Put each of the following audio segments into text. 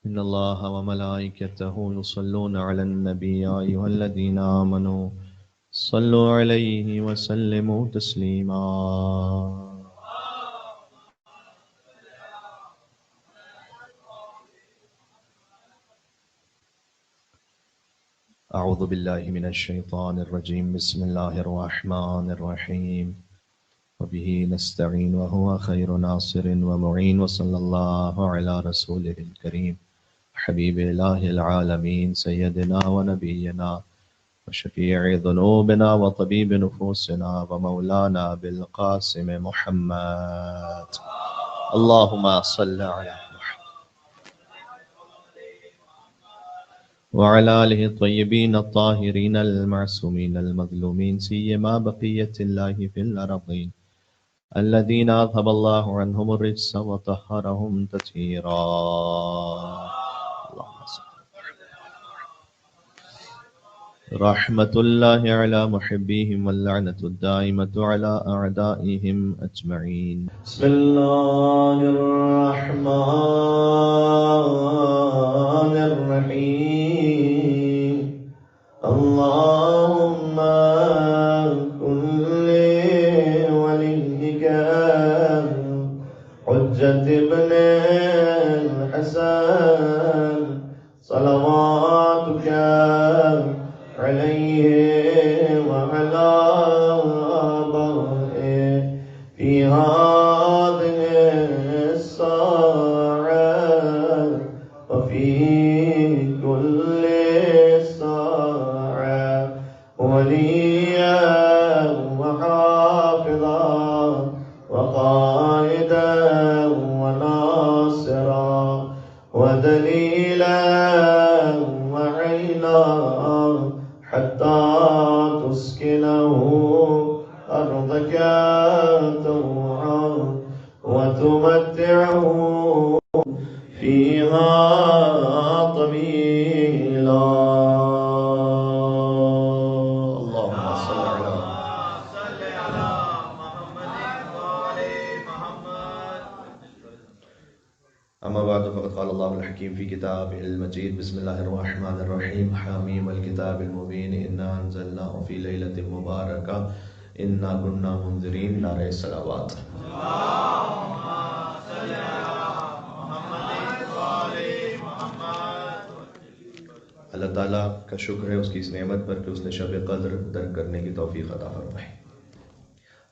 إن الله وملائكته يصلون على النبي يا أيها الذين آمنوا صلوا عليه وسلموا تسليما. أعوذ بالله من الشيطان الرجيم. بسم الله الرحمن الرحيم. وبه نستعين وهو خير ناصر ومعين. وصلى الله على رسوله الكريم حبيب إله العالمين سيدنا ونبينا وشفيع ذنوبنا وطبيب نفوسنا ومولانا بالقاسم محمد. اللهم صل على محمد وعلى آله الطيبين الطاهرين المعصومين المظلومين سيما بقية الله في الأرضين الذين أذهب الله عنهم الرجس وطهرهم تطهيرا. اللهم صل. رحمة الله على محبيهم واللعنة الدائمة على أعدائهم أجمعين. بسم الله الرحمن الرحيم. اللهم كن لوليك حجة ابن الحسن صلواتك عليه وعلى آبائه في هذه الساعة وفي كل ساعة وليا وحافظا وقائدا وناصرا ودليلا وعينا حتى تسكنه أرضك طوعا وتمتعه فيها طويلا. اللهم صل على أما بعد فقد قال الله الحكيم في كتابه المجيد. بسم الله الرحمن الرحيم. حميم الكتاب المبين إنا أنزلناه في ليلة مباركة إنا كنا منذرين. نعرہ الصلوات. اللہ تعالیٰ کا شکر ہے اس کی اس نعمت پر کہ اس نے شب قدر درک کرنے کی توفیق عطا فرمائی.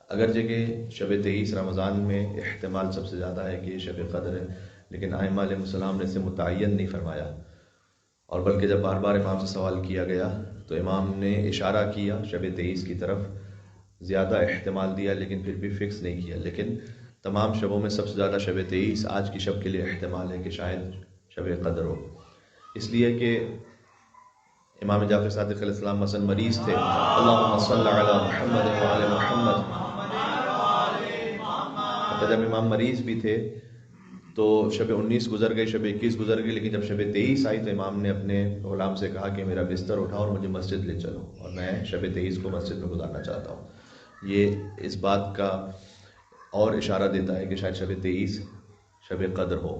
اگرچہ کہ شب 23 رمضان میں احتمال سب سے زیادہ ہے کہ یہ شب قدر ہے، لیکن ائمہ علیہ السلام نے اسے متعین نہیں فرمایا، اور بلکہ جب بار بار امام سے سوال کیا گیا تو امام نے اشارہ کیا شب 23 کی طرف، زیادہ احتمال دیا لیکن پھر بھی فکس نہیں کیا. لیکن تمام شبوں میں سب سے زیادہ شب 23 آج کی شب کے لیے احتمال ہے کہ شاید شب قدر ہو، اس لیے کہ امام جعفر صادق علیہ السلام مثلا مریض تھے. اللہم صل علی محمد وعلی محمد. جب امام مریض بھی تھے تو شب 19 گزر گئی، شب 21 گزر گئی، لیکن جب شب 23 آئی تو امام نے اپنے غلام سے کہا کہ میرا بستر اٹھاؤ اور مجھے مسجد لے چلو، اور میں شب 23 کو مسجد میں گزارنا چاہتا ہوں. یہ اس بات کا اور اشارہ دیتا ہے کہ شاید شب 23 شب قدر ہو.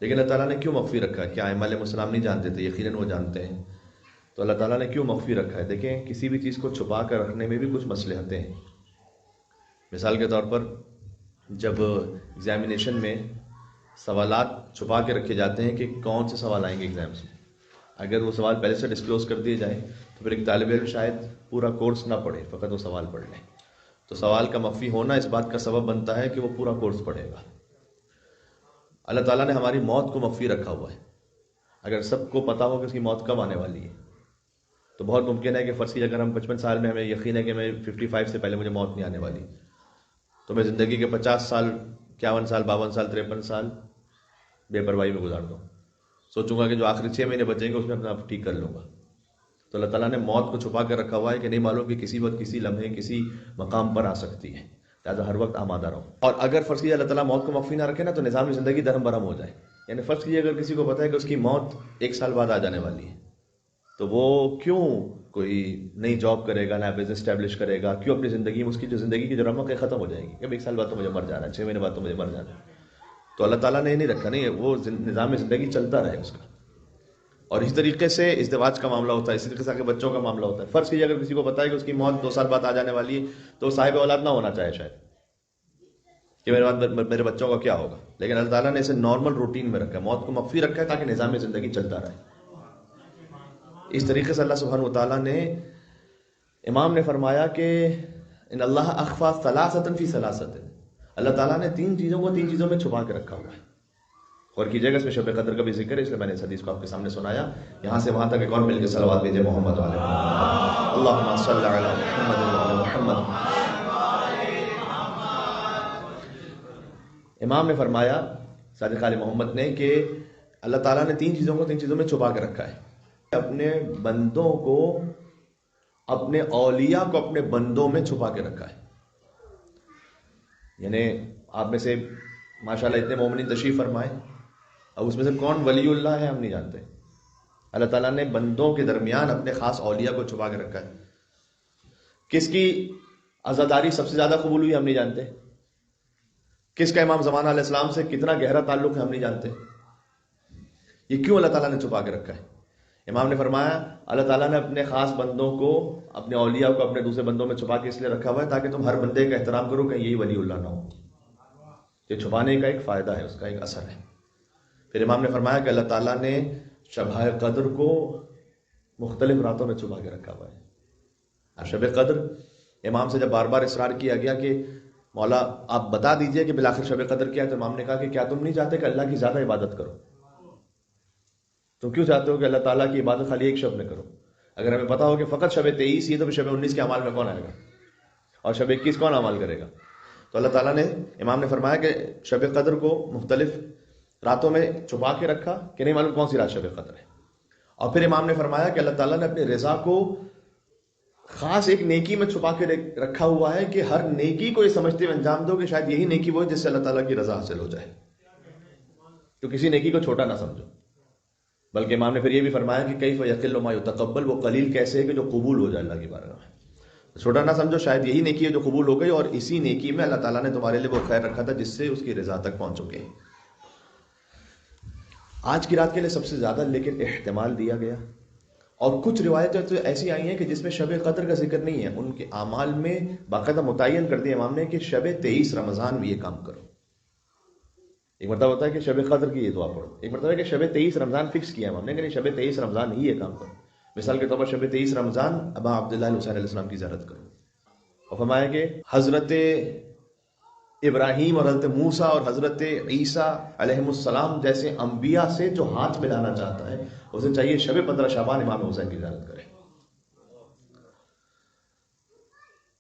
لیکن اللہ تعالیٰ نے کیوں مخفی رکھا ہے؟ کیا ائمہ علیہ السلام نہیں جانتے تھے؟ یقیناً وہ جانتے ہیں. تو اللہ تعالیٰ نے کیوں مخفی رکھا ہے؟ دیکھیں، کسی بھی چیز کو چھپا کر رکھنے میں بھی کچھ مصلحتیں ہیں. مثال کے طور پر جب ایگزامینیشن میں سوالات چھپا کے رکھے جاتے ہیں کہ کون سے سوال آئیں گے ایگزامس میں، اگر وہ سوال پہلے سے ڈسکلوز کر دیے جائیں تو پھر ایک طالب علم شاید پورا کورس نہ پڑھے، فقط وہ سوال پڑھ لیں. تو سوال کا مخفی ہونا اس بات کا سبب بنتا ہے کہ وہ پورا کورس پڑھے گا. اللہ تعالیٰ نے ہماری موت کو مخفی رکھا ہوا ہے. اگر سب کو پتا ہو کہ اس کی موت کب آنے والی ہے تو بہت ممکن ہے کہ فرض کی اگر ہم 55 سال میں ہمیں یقین ہے کہ میں 55 سے پہلے مجھے موت نہیں آنے والی، تو میں زندگی کے 50 سال 51 سال 52 سال 53 سال بے پرواہی میں گزار دوں. سوچوں گا کہ جو آخری 6 مہینے بچیں گے اس میں اپنا آپ ٹھیک کر لوں گا. تو اللہ تعالیٰ نے موت کو چھپا کر رکھا ہوا ہے کہ نہیں معلوم کہ کسی وقت کسی لمحے کسی مقام پر آ سکتی ہے، لہٰذا ہر وقت آمادہ رہو. اور اگر فرض کیجیے اللہ تعالیٰ موت کو مخفی نہ رکھے نا تو نظام زندگی درہم برہم ہو جائے. یعنی فرض کیجیے اگر کسی کو پتہ ہے کہ اس کی موت 1 سال بعد آ جانے والی ہے تو وہ کیوں کوئی نئی جاب کرے گا، نیا بزنس اسٹیبلش کرے گا؟ کیوں اپنی زندگی میں اس کی جو زندگی کی جو رمق ہے ختم ہو جائے گی کہ 1 سال بعد تو مجھے مر جانا ہے، 6 مہینے بعد تو مجھے مر جانا ہے. تو اللہ تعالیٰ نے یہ نہیں رکھا، نہیں وہ نظام زندگی چلتا رہے اس کا. اور اسی طریقے سے ازدواج کا معاملہ ہوتا ہے، اسی طریقے سے آگے بچوں کا معاملہ ہوتا ہے. فرض کیجیے اگر کسی کو پتا ہے کہ اس کی موت 2 سال بعد آ جانے والی ہے تو صاحب اولاد نہ ہونا چاہے شاید کہ میرے بچوں کا کیا ہوگا، لیکن اللہ تعالیٰ نے اسے نارمل روٹین میں رکھا ہے، موت کو مخفی رکھا ہے تاکہ نظام زندگی چلتا رہے. اس طریقے سے اللہ سبحانہ وتعالیٰ نے، امام نے فرمایا کہ ان اللہ اخفا ثلاثۃ فی ثلاثۃ، اللہ تعالیٰ نے 3 چیزوں کو 3 چیزوں میں چھپا کے رکھا ہوا ہے. اور کیجیے گا اس میں شب قدر کا بھی ذکر ہے، اس لیے میں نے اس حدیث کو آپ کے سامنے سنایا. یہاں سے وہاں تک ایک اور مل کے صلوات بھیجے محمد علیہ محمد، اللہم صلی علی محمد وعلی محمد. امام نے فرمایا صادق علیہ محمد نے کہ اللہ تعالیٰ نے 3 چیزوں کو 3 چیزوں میں چھپا کے رکھا ہے. اپنے بندوں کو، اپنے اولیاء کو اپنے بندوں میں چھپا کے رکھا ہے. یعنی آپ میں سے ماشاءاللہ اتنے مومنین تشریف فرمائے، اب اس میں سے کون ولی اللہ ہے ہم نہیں جانتے. اللہ تعالیٰ نے بندوں کے درمیان اپنے خاص اولیاء کو چھپا کے رکھا ہے. کس کی عزاداری سب سے زیادہ قبول ہوئی ہم نہیں جانتے. کس کا امام زمانہ علیہ السلام سے کتنا گہرا تعلق ہے ہم نہیں جانتے. یہ کیوں اللہ تعالیٰ نے چھپا کے رکھا ہے؟ امام نے فرمایا اللہ تعالیٰ نے اپنے خاص بندوں کو، اپنے اولیاء کو اپنے دوسرے بندوں میں چھپا کے اس لیے رکھا ہوا ہے تاکہ تم ہر بندے کا احترام کرو کہ یہی ولی اللہ نہ ہو. یہ چھپانے کا ایک فائدہ ہے، اس کا ایک اثر ہے. پھر امام نے فرمایا کہ اللہ تعالیٰ نے شب قدر کو مختلف راتوں میں چھپا کے رکھا ہوا ہے. اب شب قدر، امام سے جب بار بار اصرار کیا گیا کہ مولا آپ بتا دیجئے کہ بالآخر شب قدر کیا ہے، تو امام نے کہا کہ کیا تم نہیں چاہتے کہ اللہ کی زیادہ عبادت کرو؟ تم کیوں چاہتے ہو کہ اللہ تعالیٰ کی عبادت خالی ایک شب میں کرو؟ اگر ہمیں پتا ہو کہ فقط شب 23 ہی تو پھر شب 19 کے اعمال میں کون آئے گا، اور شب 21 کون اعمال کرے گا؟ تو اللہ تعالیٰ نے، امام نے فرمایا کہ شب قدر کو مختلف راتوں میں چھپا کے رکھا کہ نہیں معلوم کون سی رات شب قدر ہے. اور پھر امام نے فرمایا کہ اللہ تعالیٰ نے اپنی رضا کو خاص ایک نیکی میں چھپا کے رکھا ہوا ہے کہ ہر نیکی کو یہ سمجھتے ہوئے انجام دو کہ شاید یہی نیکی وہ ہے جس سے اللہ تعالیٰ کی رضا حاصل ہو جائے. تو کسی نیکی کو چھوٹا نہ سمجھو. بلکہ امام نے پھر یہ بھی فرمایا کہ کیف یقل ما یتقبل، وہ قلیل کیسے ہے کہ جو قبول ہو جائے اللہ کی بارگاہ میں. چھوٹا نہ سمجھو، شاید یہی نیکی ہے جو قبول ہو گئی، اور اسی نیکی میں اللہ تعالیٰ نے تمہارے لیے وہ خیر رکھا تھا جس سے اس کی رضا تک پہنچو گے. آج کی رات کے لیے سب سے زیادہ لیکن احتمال دیا گیا، اور کچھ روایتیں تو ایسی آئی ہیں کہ جس میں شب قدر کا ذکر نہیں ہے، ان کے اعمال میں باقاعدہ متعین کر دیا امام نے کہ شب 23 رمضان میں یہ کام کرو. ایک مرتبہ ہوتا ہے کہ شب قدر کی یہ دعا پڑھو، ایک مرتبہ ہے کہ شب 23 رمضان فکس کیا امام نے کہ نہیں شب 23 رمضان ہی یہ کام کرو. مثال کے طور پر شب 23 رمضان ابا عبداللہ حسین علیہ السلام کی زیارت کرو. اور فرمایا کہ حضرت ابراہیم اور حضرت موسیٰ اور حضرت عیسیٰ علیہ السلام جیسے انبیاء سے جو ہاتھ ملانا چاہتا ہے اسے چاہیے شب 15 شعبان امام حسین کی زیارت کرے.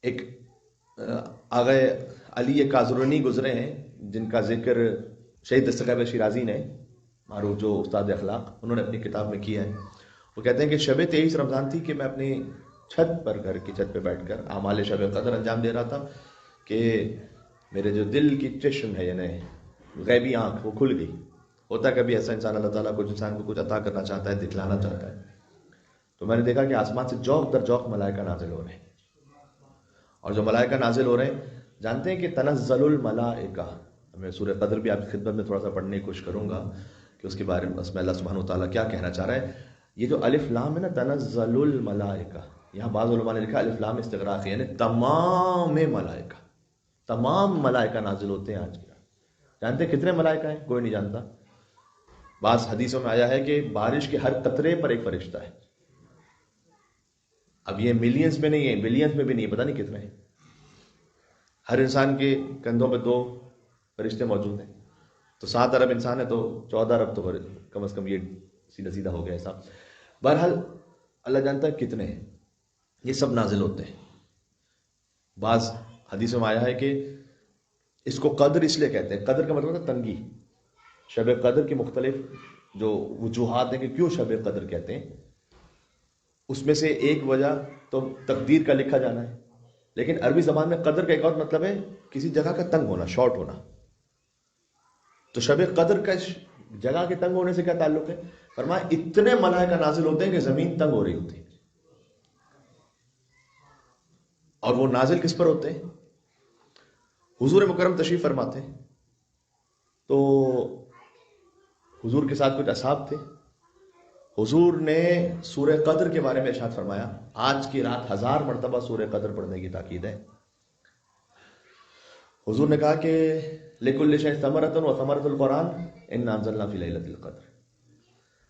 ایک آغا علی کازرونی گزرے ہیں جن کا ذکر شہید دستگیر شیرازی نے، معروف جو استاد اخلاق، انہوں نے اپنی کتاب میں کیا ہے. وہ کہتے ہیں کہ شب 23 رمضان تھی کہ میں اپنی چھت پر، گھر کی چھت پہ بیٹھ کر اعمال شب قدر انجام دے رہا تھا کہ میرے جو دل کی چشم ہے، یعنی غیبی آنکھ، وہ کھل گئی. ہوتا ہے کبھی ایسا انسان، اللہ تعالیٰ کچھ انسان کو کچھ عطا کرنا چاہتا ہے، دکھلانا چاہتا ہے. تو میں نے دیکھا کہ آسمان سے جوق در جوق ملائکہ نازل ہو رہے ہیں. اور جو ملائکہ نازل ہو رہے ہیں، جانتے ہیں کہ تنزل الملائکہ، میں سورہ قدر بھی آپ کی خدمت میں تھوڑا سا پڑھنے کی کوشش کروں گا کہ اس کے بارے میں اس میں اللہ سبحانہ وتعالیٰ کیا کہنا چاہ رہا ہے. یہ جو الف لام ہے نا، تنزل الملائکہ، یہاں بعض علماء نے لکھا الف لام استغراقی، یعنی تمام ملائکہ، تمام ملائکہ نازل ہوتے ہیں آج کی رات. جانتے ہیں کتنے ملائکہ ہیں؟ کوئی نہیں جانتا. بعض حدیثوں میں آیا ہے کہ بارش کے ہر قطرے پر ایک فرشتہ ہے. اب یہ ملینز میں نہیں ہے، بلینز میں بھی نہیں ہے، پتہ نہیں کتنے ہیں. ہر انسان کے کندھوں پہ 2 فرشتے موجود ہیں. تو 7 ارب انسان ہے تو 14 ارب تو کم از کم یہ سیدھا سیدھا ہو گیا ایسا. بہرحال اللہ جانتا ہے کتنے ہیں. یہ سب نازل ہوتے ہیں. بعض حدیثوں میں آیا ہے کہ اس کو قدر اس لیے کہتے ہیں، قدر کا مطلب ہے تنگی. شب قدر کی مختلف جو وجوہات ہیں کہ کیوں شب قدر کہتے ہیں، اس میں سے ایک وجہ تو تقدیر کا لکھا جانا ہے، لیکن عربی زبان میں قدر کا ایک اور مطلب ہے کسی جگہ کا تنگ ہونا، شارٹ ہونا. تو شب قدر کا جگہ کے تنگ ہونے سے کیا تعلق ہے؟ فرمایا اتنے ملائکہ نازل ہوتے ہیں کہ زمین تنگ ہو رہی ہوتی ہے. اور وہ نازل کس پر ہوتے ہیں؟ حضور مکرم تشریف فرماتے ہیں تو حضور کے ساتھ کچھ اصحاب تھے. حضور نے سورہ قدر کے بارے میں ارشاد فرمایا آج کی رات 1000 مرتبہ سورہ قدر پڑھنے کی تاکید ہے. حضور نے کہا کہ لِكُلِّ شَيْءٍ ثَمَرَةٌ وَثَمَرَةُ الْقُرْآنِ إِنَّا أَنزَلْنَا فِي لَيْلَةِ الْقَدْرِ.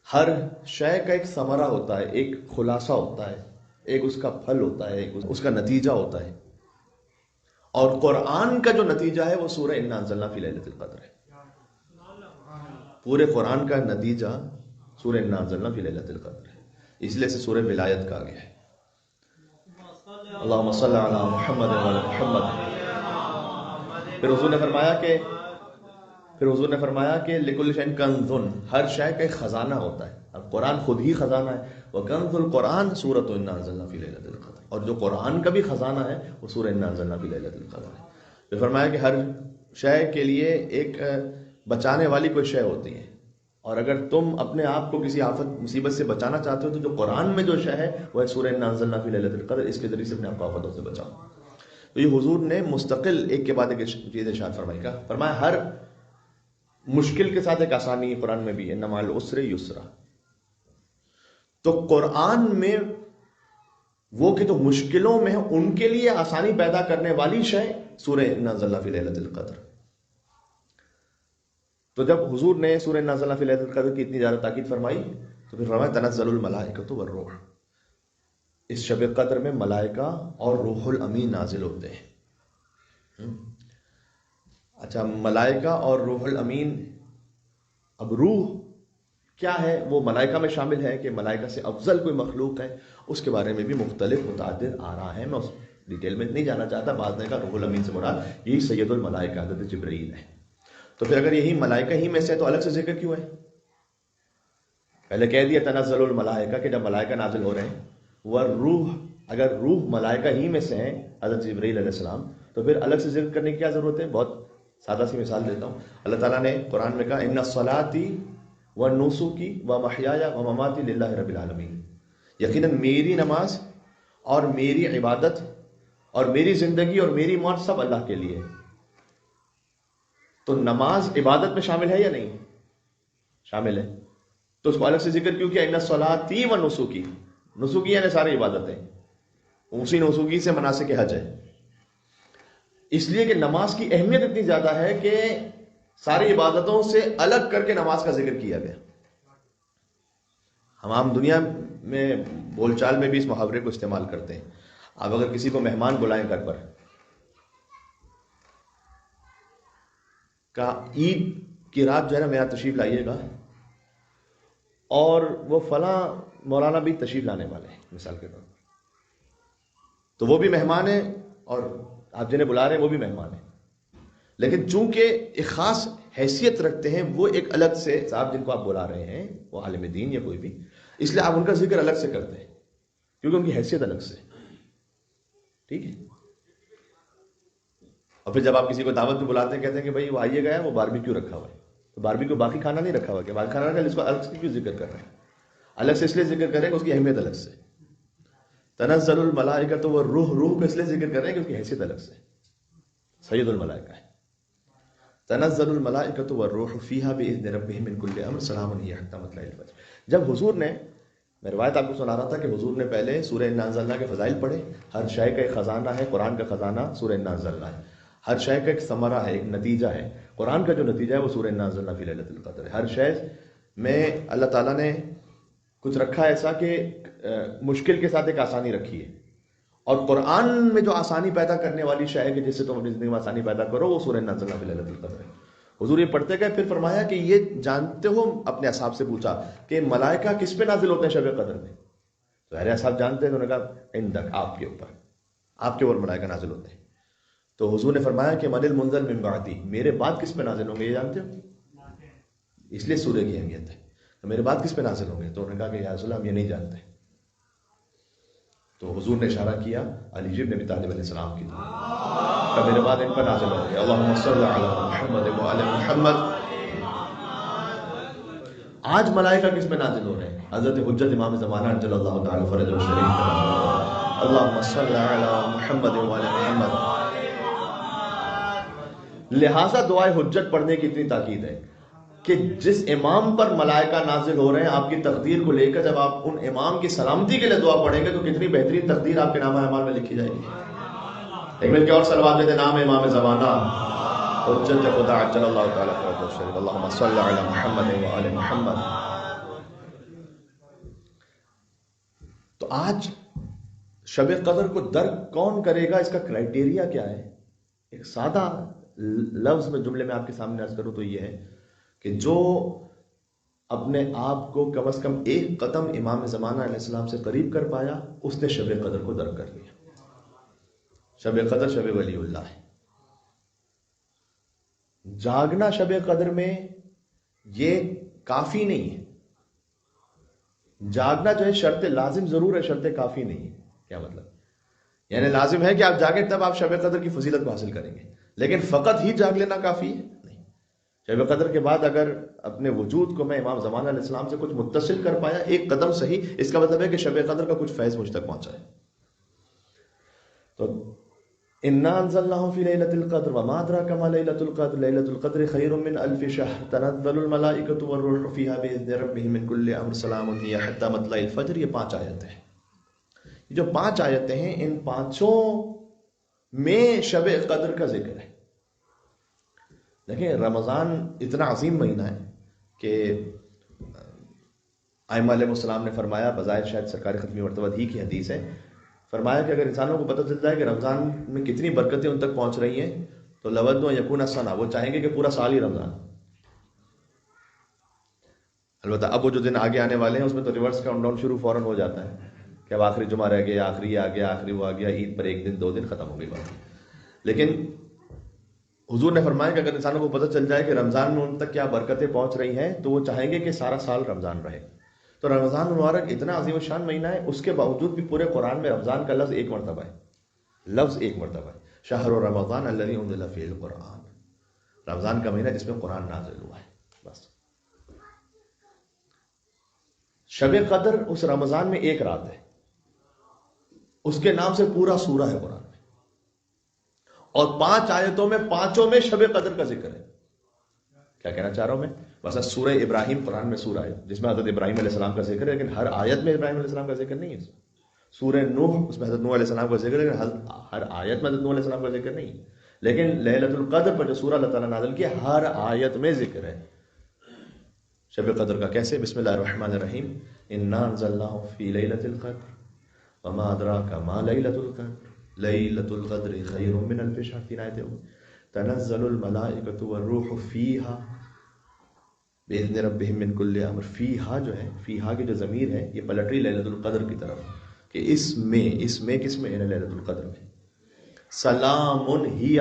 ہر شے کا ایک ثمرہ ہوتا ہے، ایک خلاصہ ہوتا ہے، ایک اس کا پھل ہوتا ہے، ایک اس کا نتیجہ ہوتا ہے. اور قرآن کا جو نتیجہ ہے وہ سورہ اِنَّا أَنزَلْنَا فِي لَيْلَةِ الْقَدْرِ ہے. پورے قرآن کا نتیجہ سورہ اِنَّا أَنزَلْنَا فِي لَيْلَةِ الْقَدْرِ ہے. اس لیے سے سورہ ولایت کہا گیا ہے. اللہم صلی علی محمد وعلی محمد. پھر حضور نے فرمایا کہ لِكُلِّ شَيْءٍ كَنْزٌ، ہر شے کا ایک خزانہ ہوتا ہے. اب قرآن خود ہی خزانہ ہے. وَكَنْزُ الْقُرْآنِ سورۃ إِنَّا أَنزَلْنَا فِي لَيْلَةِ الْقَدْرِ. اور جو قرآن کا بھی خزانہ ہے وہ سورہ اِنَّا أَنزَلْنَا فِي لَيْلَةِ الْقَدْرِ ہے. پھر فرمایا کہ ہر شے کے لیے ایک بچانے والی کوئی شے ہوتی ہے، اور اگر تم اپنے آپ کو کسی آفت مصیبت سے بچانا چاہتے ہو تو جو قرآن میں جو شے ہے وہ ہے سورہ اِنَّا أَنزَلْنَا فِي لَيْلَةِ الْقَدْرِ. اس کے ذریعے سے اپنے آپ کو آفتوں سے بچاؤ. تو یہ حضور نے مستقل ایک کے بعد ایک چیز ارشاد فرمائی کا. فرمایا ہر مشکل کے ساتھ ایک آسانی قرآن میں بھی ہے، اِنَّ مَعَ الْعُسْرِ يُسْرًا. تو قرآن میں وہ کہ جو مشکلوں میں ہیں ان کے لیے آسانی پیدا کرنے والی شے سورہ اِنَّا أَنزَلْنَا فِي لَيْلَةِ الْقَدْرِ. تو جب حضور نے سورہ اِنَّا أَنزَلْنَا فِي لَيْلَةِ الْقَدْرِ کی اتنی زیادہ تاکید فرمائی تو پھر فرمایا تنزل الملائکۃ والروح. اس شب قدر میں ملائکہ اور روح الامین نازل ہوتے ہیں. اچھا، ملائکہ اور روح الامین، اب روح کیا ہے؟ وہ ملائکہ میں شامل ہے کہ ملائکہ سے افضل کوئی مخلوق ہے؟ اس کے بارے میں بھی مختلف متعدد آراء ہیں. میں اس ڈیٹیل میں نہیں جانا چاہتا. بعد نے کہا روح الامین سے مراد یہی سید الملائکہ حضرت جبرائیل ہے. تو پھر اگر یہی ملائکہ ہی میں سے تو الگ سے ذکر کیوں ہے؟ پہلے کہہ دیا تنزل الملائکہ کہ جب ملائکہ نازل ہو رہے ہیں، والروح اگر روح ملائکہ ہی میں سے ہیں حضرت جبرائیل علیہ السلام، تو پھر الگ سے ذکر کرنے کی کیا ضرورت ہے؟ بہت سادہ سی مثال دیتا ہوں. اللہ تعالیٰ نے قرآن میں کہا ان صلاتی و نسکی و محیایا و مماتی للہ رب العالمین. یقیناً میری نماز اور میری عبادت اور میری زندگی اور میری موت سب اللہ کے لیے. تو نماز عبادت میں شامل ہے یا نہیں؟ شامل ہے. تو اس کو الگ سے ذکر کیوں کیا؟ ان صلاتی و نسکی. نسکی یعنی ساری عبادتیں، اسی نسکی سے مناسک حج ہے. اس لیے کہ نماز کی اہمیت اتنی زیادہ ہے کہ ساری عبادتوں سے الگ کر کے نماز کا ذکر کیا گیا. ہم عام دنیا میں بول چال میں بھی اس محاورے کو استعمال کرتے ہیں. آپ اگر کسی کو مہمان بلائیں گھر پر، کہا عید کی رات جو ہے نا میرا تشریف لائیے گا، اور وہ فلاں مولانا بھی تشریف لانے والے ہیں مثال کے طور پر، تو وہ بھی مہمان ہیں اور آپ جنہیں بلا رہے ہیں وہ بھی مہمان ہیں. لیکن چونکہ ایک خاص حیثیت رکھتے ہیں وہ ایک الگ سے صاحب جن کو آپ بلا رہے ہیں، وہ عالم دین یا کوئی بھی، اس لیے آپ ان کا ذکر الگ سے کرتے ہیں کیونکہ ان کی حیثیت الگ سے. ٹھیک ہے. اور پھر جب آپ کسی کو دعوت پہ بلاتے ہیں کہتے ہیں کہ بھائی وہ آئیے گا، وہ باربیکیو رکھا ہوا ہے، تو باربیکیو باقی کھانا نہیں رکھا ہوا کہ باقی کھانا رکھا ہے، اس کو الگ سے کیوں ذکر کر رہے ہیں؟ الگ سے اس لیے ذکر کریں کہ اس کی اہمیت الگ سے. تنزل الملائکۃ والروح، روح کو اس لیے ذکر کر رہے ہیں کہ اس کی حیثیت الگ سے سید الملائکہ ہے. تنزل الملائکۃ والروح فیہا بإذن ربہم من کل امر سلام ہی حتی مطلع الفجر. جب حضور نے، میں روایت آپ کو سنا رہا تھا کہ حضور نے پہلے سورہ انا انزلنا کے فضائل پڑھے. ہر شے کا ایک خزانہ ہے، قرآن کا خزانہ سورہ انا انزلنا ہے. ہر شے کا ایک ثمرہ ہے، ایک نتیجہ ہے. قرآن کا جو نتیجہ ہے وہ سورہ انا انزلنا فی لیلۃ القدر ہے. ہر شے میں اللہ تعالیٰ نے کچھ رکھا ایسا کہ مشکل کے ساتھ ایک آسانی رکھی ہے، اور قرآن میں جو آسانی پیدا کرنے والی شے ہے کہ جس سے تم اپنی زندگی میں آسانی پیدا کرو، وہ سورہ انا انزلنا فی لیلۃ القدر ہے. حضور یہ پڑھتے گئے، پھر فرمایا کہ یہ جانتے ہو، اپنے اصحاب سے پوچھا کہ ملائکہ کس پہ نازل ہوتے ہیں شب قدر میں؟ تو ارے اصحاب جانتے ہیں، تو انہوں نے کہا عندک، آپ کے اوپر، آپ کے اوپر ملائکہ نازل ہوتے ہیں. تو حضور نے فرمایا کہ من المنزل من بعدی، میرے بعد کس پہ نازل ہوں گے یہ جانتے ہو؟ اس لیے سورہ کی اہمیت ہے. تو میرے بعد کس پہ نازل ہوں گے؟ تو انہوں نے کہا کہ یا رسول اللہ ہم یہ نہیں جانتے. تو حضور نے اشارہ کیا علی بن ابی طالب علیہ السلام کی طرف کہ میرے بعد ان پر نازل ہوں گے. اللہم صلی علی محمد و علی محمد. آج ملائکہ کس پہ نازل ہو رہے ہیں؟ حضرت حجت امام زمانہ عجل اللہ تعالی فرجہ الشریف. اللہم صلی علی محمد و علی محمد. لہٰذا دعائے حجت پڑھنے کی اتنی تاکید ہے کہ جس امام پر ملائکہ نازل ہو رہے ہیں آپ کی تقدیر کو لے کر، جب آپ ان امام کی سلامتی کے لیے دعا پڑھیں گے تو کتنی بہترین تقدیر آپ کے نامہ اعمال میں لکھی جائے گی۔ ایک مل کے اور صلوات دیتے، نام امام زمانہ حجت خدا عجل اللہ تعالیٰ فرجہ الشریف، اللہم صلی علی محمد و آل محمد۔ تو آج شب قدر کو درک کون کرے گا، اس کا کرائٹیریا کیا ہے؟ ایک سادہ لفظ میں جملے میں آپ کے سامنے عرض کروں تو یہ ہے کہ جو اپنے آپ کو کم از کم ایک قدم امام زمانہ علیہ السلام سے قریب کر پایا، اس نے شب قدر کو درک کر لیا۔ شب قدر شب ولی اللہ ہے۔ جاگنا شب قدر میں یہ کافی نہیں ہے۔ جاگنا جو ہے شرط لازم ضرور ہے، شرط کافی نہیں ہے۔ کیا مطلب؟ یعنی لازم ہے کہ آپ جاگیں تب آپ شب قدر کی فضیلت کو حاصل کریں گے، لیکن فقط ہی جاگ لینا کافی ہے نہیں۔ شب قدر کے بعد اگر اپنے وجود کو میں امام زمانہ علیہ السلام سے کچھ متصل کر پایا، ایک قدم صحیح، اس کا مطلب ہے کہ شب قدر کا کچھ فیض مجھ تک پہنچا ہے۔ تو انا انزلناہ فی لیلۃ القدر وما ادراک ما لیلۃ القدر لیلۃ القدر خیر من الف شہر تنزل الملائکۃ والروح فیہا باذن ربہم من کل امر سلام ہی حتی مطلع الفجر۔ یہ 5 آیتیں ہیں۔ یہ جو 5 آیتیں ہیں، ان 5 میں شب قدر کا ذکر ہے۔ دیکھیں رمضان اتنا عظیم مہینہ ہے کہ ائمہ علیہ السلام نے فرمایا، بظاہر شاید سرکار ختمی مرتبہ ہی کی حدیث ہے، فرمایا کہ اگر انسانوں کو پتہ چل جائے کہ رمضان میں کتنی برکتیں ان تک پہنچ رہی ہیں تو لودوا یکون السنہ، وہ چاہیں گے کہ پورا سال ہی رمضان۔ البتہ اب وہ جو دن آگے آنے والے ہیں اس میں تو ریورس کاؤنٹ ڈاؤن شروع فوراً ہو جاتا ہے کہ اب آخری جمعہ رہ گیا، آخری آ گیا، آخری وہ آ گیا، عید پر 1 دن 2 دن ختم ہو گئی بات۔ لیکن حضور نے فرمایا کہ اگر انسانوں کو پتہ چل جائے کہ رمضان میں ان تک کیا برکتیں پہنچ رہی ہیں تو وہ چاہیں گے کہ سارا سال رمضان رہے۔ تو رمضان مبارک اتنا عظیم الشان مہینہ ہے، اس کے باوجود بھی پورے قرآن میں رمضان کا لفظ 1 مرتبہ ہے، لفظ 1 مرتبہ ہے، شہر رمضان الذی انزل فیہ القرآن، رمضان کا مہینہ جس میں قرآن نازل ہوا ہے۔ بس شب قدر اس رمضان میں 1 رات ہے، اس کے نام سے پورا سورہ ہے قرآن میں، اور 5 آیتوں میں 5 میں شب قدر کا ذکر ہے۔ کیا کہنا چاہ رہا ہوں میں؟ مثلا سورہ ابراہیم قرآن میں سورہ ہے جس میں حضرت ابراہیم علیہ السلام کا ذکر ہے، لیکن ہر آیت میں ابراہیم علیہ السلام کا ذکر نہیں ہے۔ سورہ نوح اس میں حضرت نوح علیہ السلام کا ذکر ہے، لیکن ہر آیت میں حضرت نوح علیہ السلام کا ذکر نہیں ہے۔ لیکن لیلۃ القدر پر جو سورہ اللہ تعالیٰ نازل کیا، ہر آیت میں ذکر ہے شب قدر کا۔ کیسے؟ بسم اللہ الرحمن الرحیم، انا انزلناہ فی لیلۃ القدر وما ادراک ما لیلۃ القدر لیلۃ القدر خیر من الف شہر۔ 3 آیتیں ہوئی۔ تنزل الملائکۃ والروح فیہا باذن ربہم من کل امر۔ فیہا جو ہے، فیہا کی جو ضمیر ہے یہ پلٹ رہی لیلۃ القدر کی طرف کہ اس میں کس میں ہے؟ لیلۃ القدر میں۔ سلام ہی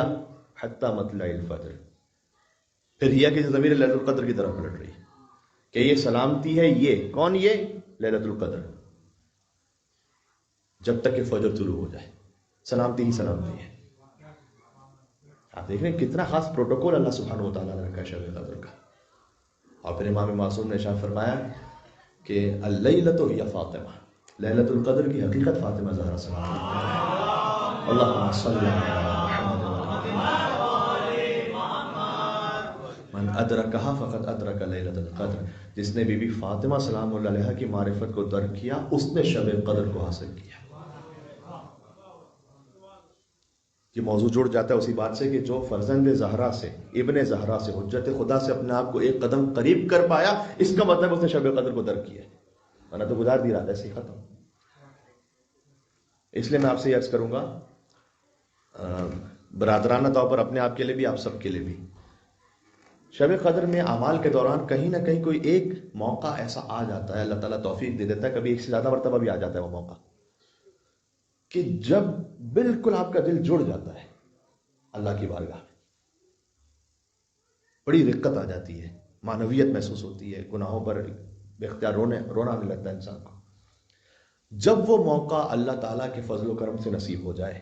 حتی مطلع الفجر، پھر ہیا کی جو ضمیر ہے لیلۃ القدر کی طرف پلٹ رہی ہے کہ یہ سلامتی ہے، یہ کون؟ یہ لیلۃ القدر، جب تک کہ فجر طلوع ہو جائے، سلامتی ہی سلامتی ہے۔ آپ دیکھ رہے ہیں کتنا خاص پروٹوکول اللہ سبحانہ و تعالیٰ نے رکھا ہے شب قدر کا۔ اور پھر امام معصوم نے ارشاد فرمایا کہ اللیلۃ ہی فاطمہ، لیلۃ القدر کی حقیقت فاطمہ زہرا سلام اللہم صلی علی محمد من ادرکہا فقد ادرک لیلۃ القدر۔ جس نے بی بی فاطمہ سلام اللہ علیہا کی معرفت کو درک کیا، اس نے شب قدر کو حاصل کیا۔ یہ موضوع جڑ جاتا ہے اسی بات سے کہ جو فرزند زہرا سے، ابن زہرا سے، حجت خدا سے اپنے آپ کو 1 قدم قریب کر پایا، اس کا مطلب اس نے شب قدر کو درک کیا، ورنہ تو گزار دی رات ایسے ہی ختم۔ اس لیے میں آپ سے یہ عرض کروں گا برادرانہ طور پر اپنے آپ کے لیے بھی، آپ سب کے لیے بھی، شب قدر میں اعمال کے دوران کہیں نہ کہیں کوئی ایک موقع ایسا آ جاتا ہے، اللہ تعالیٰ توفیق دے دیتا ہے، کبھی 1 سے زیادہ مرتبہ بھی آ جاتا ہے وہ موقع، کہ جب بالکل آپ کا دل جڑ جاتا ہے اللہ کی بارگاہ میں، بڑی رقت آ جاتی ہے، معنویت محسوس ہوتی ہے، گناہوں پر بے اختیار رونا آنے لگتا ہے انسان کو۔ جب وہ موقع اللہ تعالیٰ کے فضل و کرم سے نصیب ہو جائے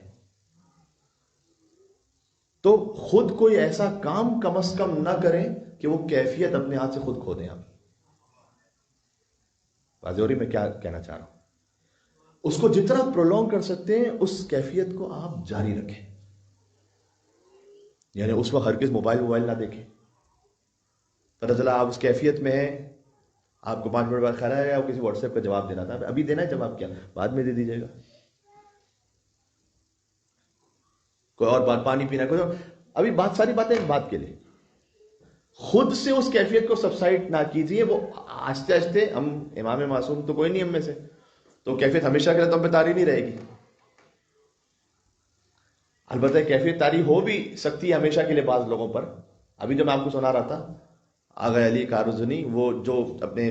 تو خود کوئی ایسا کام کم از کم نہ کریں کہ وہ کیفیت اپنے ہاتھ سے خود کھو دیں آپ۔ واضح ہو رہی میں کیا کہنا چاہ رہا ہوں؟ اس کو جتنا پرولونگ کر سکتے ہیں اس کیفیت کو آپ جاری رکھیں۔ یعنی اس وقت ہرگز موبائل نہ دیکھیں. پتہ چلا آپ اس کیفیت میں ہیں، آپ کو 5 منٹ بعد خیال آیا کسی واٹس ایپ کا جواب دینا تھا، ابھی دینا ہے جواب، کیا بعد میں دے دیجیے گا. کوئی اور بات، پانی پینا، کوئی ابھی بات، ساری باتیں اس بات کے لیے. خود سے اس کیفیت کو سبسائڈ نہ کیجیے. وہ آہستہ آہستہ، ہم امام معصوم تو کوئی نہیں ہم میں سے، تو کیفیت ہمیشہ کے لیے تو ہم پہ طاری نہیں رہے گی. البتہ کیفیت طاری ہو بھی سکتی ہے ہمیشہ کے لیے بعض لوگوں پر. ابھی جو میں آپ کو سنا رہا تھا آغا علی کارزنی، وہ جو اپنے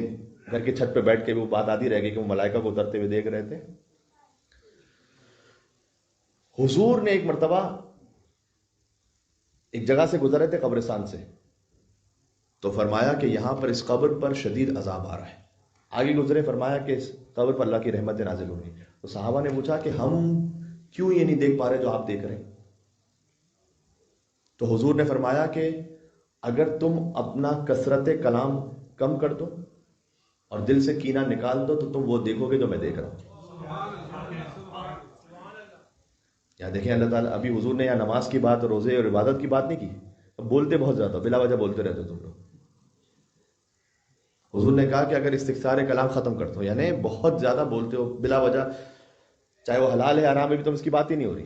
گھر کے چھت پہ بیٹھ کے وہ بات آتی رہ گئی کہ وہ ملائکہ کو اترتے ہوئے دیکھ رہے تھے. حضور نے ایک مرتبہ ایک جگہ سے گزر رہے تھے، قبرستان سے، تو فرمایا کہ یہاں پر اس قبر پر شدید عذاب آ رہا ہے. آگے گزرے، فرمایا کہ اس قبر پر اللہ کی رحمت نازل ہوگی. تو صحابہ نے پوچھا کہ ہم کیوں یہ نہیں دیکھ پا رہے جو آپ دیکھ رہے ہیں؟ تو حضور نے فرمایا کہ اگر تم اپنا کثرت کلام کم کر دو اور دل سے کینہ نکال دو تو تم وہ دیکھو گے جو میں دیکھ رہا ہوں. یا دیکھیں اللہ تعالیٰ، ابھی حضور نے یا نماز کی بات، روزے اور عبادت کی بات نہیں کی، بولتے بہت زیادہ، بلا وجہ بولتے رہتے تم لوگ. حضور نے کہا کہ اگر استکثار کلام ختم کرتے ہو، یعنی بہت زیادہ بولتے ہو بلا وجہ، چاہے وہ حلال ہے حرام ہے بھی، تم اس کی بات ہی نہیں ہو رہی.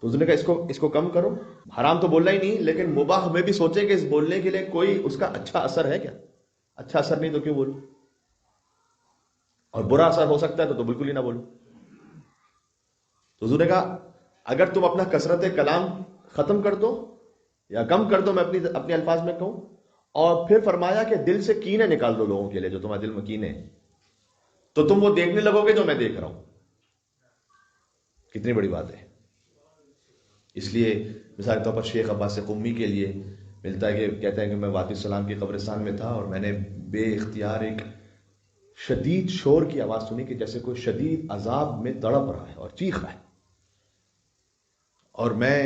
تو حضور نے کہا اس کو کم کرو. حرام تو بولنا ہی نہیں، لیکن مباح میں بھی سوچیں کہ اس بولنے کے لیے کوئی اس کا اچھا اثر ہے کیا. اچھا اثر نہیں تو کیوں بولو، اور برا اثر ہو سکتا ہے تو بالکل ہی نہ بولو. تو حضور نے کہا اگر تم اپنا کثرت کلام ختم کر دو یا کم کر دو، میں اپنے الفاظ میں کہوں، اور پھر فرمایا کہ دل سے کینے نکال دو لوگوں کے لیے جو تمہارے دل میں کینے ہیں، تو تم وہ دیکھنے لگو گے جو میں دیکھ رہا ہوں. کتنی بڑی بات ہے. اس لیے مثال کے طور پر شیخ عباس قمی کے لیے ملتا ہے کہ کہتے ہیں کہ میں واقع السلام کی قبرستان میں تھا اور میں نے بے اختیار ایک شدید شور کی آواز سنی کہ جیسے کوئی شدید عذاب میں تڑپ رہا ہے اور چیخ رہا ہے. اور میں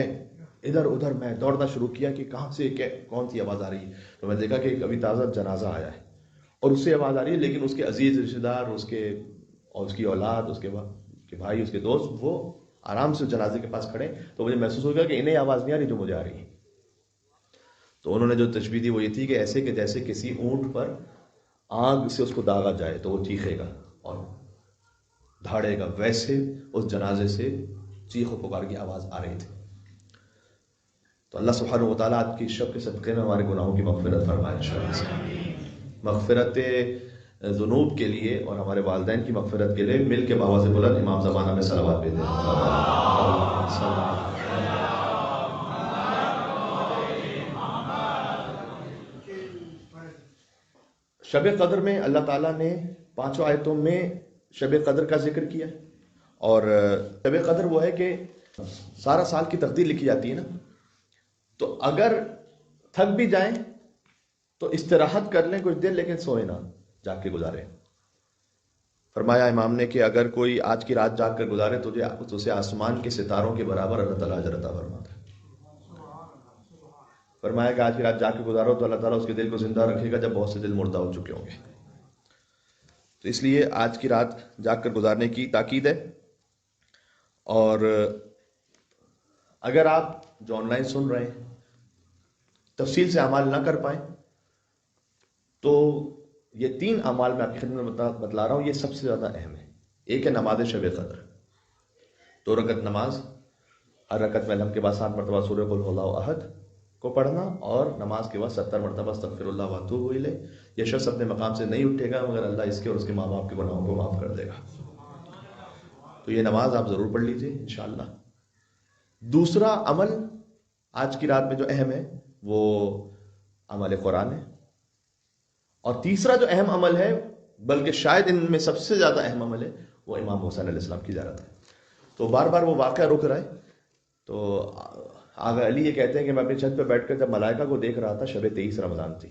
ادھر ادھر میں دوڑنا شروع کیا کہ کہاں سے کون سی آواز آ رہی ہے. تو میں دیکھا کہ ابھی تازہ جنازہ آیا ہے اور اس سے آواز آ رہی ہے، لیکن اس کے عزیز رشتہ دار، اس کی اولاد، اس کے بھائی، اس کے دوست، وہ آرام سے جنازے کے پاس کھڑے. تو مجھے محسوس ہو گیا کہ انہیں آواز نہیں آ رہی جو مجھے آ رہی ہے. تو انہوں نے جو تشبیہ دی وہ یہ تھی کہ ایسے کہ جیسے کسی اونٹ پر آگ سے اس کو داغا جائے تو وہ چیخے گا اور دھاڑے گا، ویسے اس جنازے سے چیخ و پکار کی آواز آ رہی تھی. تو اللہ سبحانہ و تعالیٰ آج کی شب کے صدقے میں ہمارے گناہوں کی مغفرت فرمائے انشاءاللہ سے. مغفرت ذنوب کے لیے اور ہمارے والدین کی مغفرت کے لیے مل کے بآواز بلند امام زمانہ میں صلوات بھیجیں. شب قدر میں اللہ تعالیٰ نے 5 آیتوں میں شب قدر کا ذکر کیا. اور شب قدر وہ ہے کہ سارا سال کی تقدیر لکھی جاتی ہے نا، تو اگر تھک بھی جائیں تو استراحت کر لیں کچھ دیر، لیکن سوئیں نہ، جاگ کے گزاریں. فرمایا امام نے کہ اگر کوئی آج کی رات جاگ کر گزارے تو اسے آسمان کے ستاروں کے برابر اللہ تعالیٰ اجر عطا فرماتا ہے. فرمایا کہ آج کی رات جاگ کے گزارو تو اللہ تعالیٰ اس کے دل کو زندہ رکھے گا جب بہت سے دل مردہ ہو چکے ہوں گے. تو اس لیے آج کی رات جاگ کر گزارنے کی تاکید ہے. اور اگر آپ جو آن لائن سن رہے ہیں تفصیل سے اعمال نہ کر پائیں تو یہ 3 اعمال میں آپ کی خدمت میں بتلا رہا ہوں، یہ سب سے زیادہ اہم ہے. ایک ہے نماز شب قدر، 2 رکعت نماز، ہر رکعت میں الحمد کے بعد 7 مرتبہ سورہ قل هو اللہ احد کو پڑھنا، اور نماز کے بعد 70 مرتبہ استغفر اللہ واتوب الیہ. یہ شخص اپنے مقام سے نہیں اٹھے گا مگر اللہ اس کے اور اس کے ماں باپ کے گناہوں کو معاف کر دے گا. تو یہ نماز آپ ضرور پڑھ لیجئے انشاءاللہ. دوسرا عمل آج کی رات میں جو اہم ہے وہ عمل قرآن ہے. اور تیسرا جو اہم عمل ہے، بلکہ شاید ان میں سب سے زیادہ اہم عمل ہے، وہ امام حسین علیہ السلام کی زیارت ہے. تو بار بار وہ واقعہ رک رہا ہے. تو آغا علی یہ کہتے ہیں کہ میں اپنی چھت پہ بیٹھ کر جب ملائکہ کو دیکھ رہا تھا، شب 23 رمضان تھی،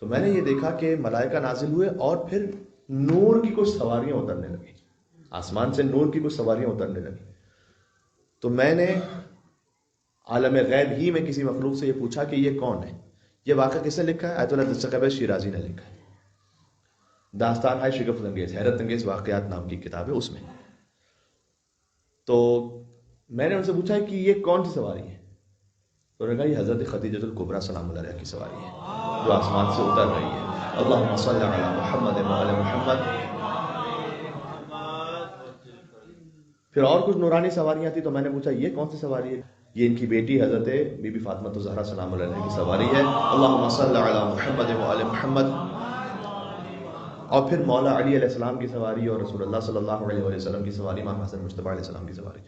تو میں نے یہ دیکھا کہ ملائکہ نازل ہوئے اور پھر نور کی کچھ سواریاں اترنے لگی، آسمان سے نور کی کچھ سواریاں اترنے لگی. تو میں نے عالم غیب ہی میں کسی مخلوق سے یہ پوچھا کہ یہ کون ہے. یہ واقعہ کس نے لکھا ہے؟ آیت اللہ دستقیب شیرازی نے لکھا ہے. داستان ہے شگفت انگیز، حیرت انگیز واقعات نام کی کتاب ہے اس میں. تو میں نے ان سے پوچھا کہ یہ کون سی سواری ہے؟ تو انہوں نے کہا یہ حضرت خدیجۃ الکبریٰ سلام اللہ علیہ کی سواری ہے جو آسمان سے اتر رہی ہے. اللہم صلی علی محمد وعلی محمد. پھر اور کچھ نورانی سواریاں تھیں تو میں نے پوچھا یہ کون سی سواری ہے؟ یہ ان کی بیٹی حضرت بی بی فاطمہ الزہرا سلام اللہ علیہ کی سواری ہے. اللہم صلی علی محمد وعلی محمد. اور پھر مولا علی علیہ السلام کی سواری اور رسول اللہ صلی اللہ علیہ وسلم کی سواری، امام حسن مجتبیٰ علیہ السلام کی سواری.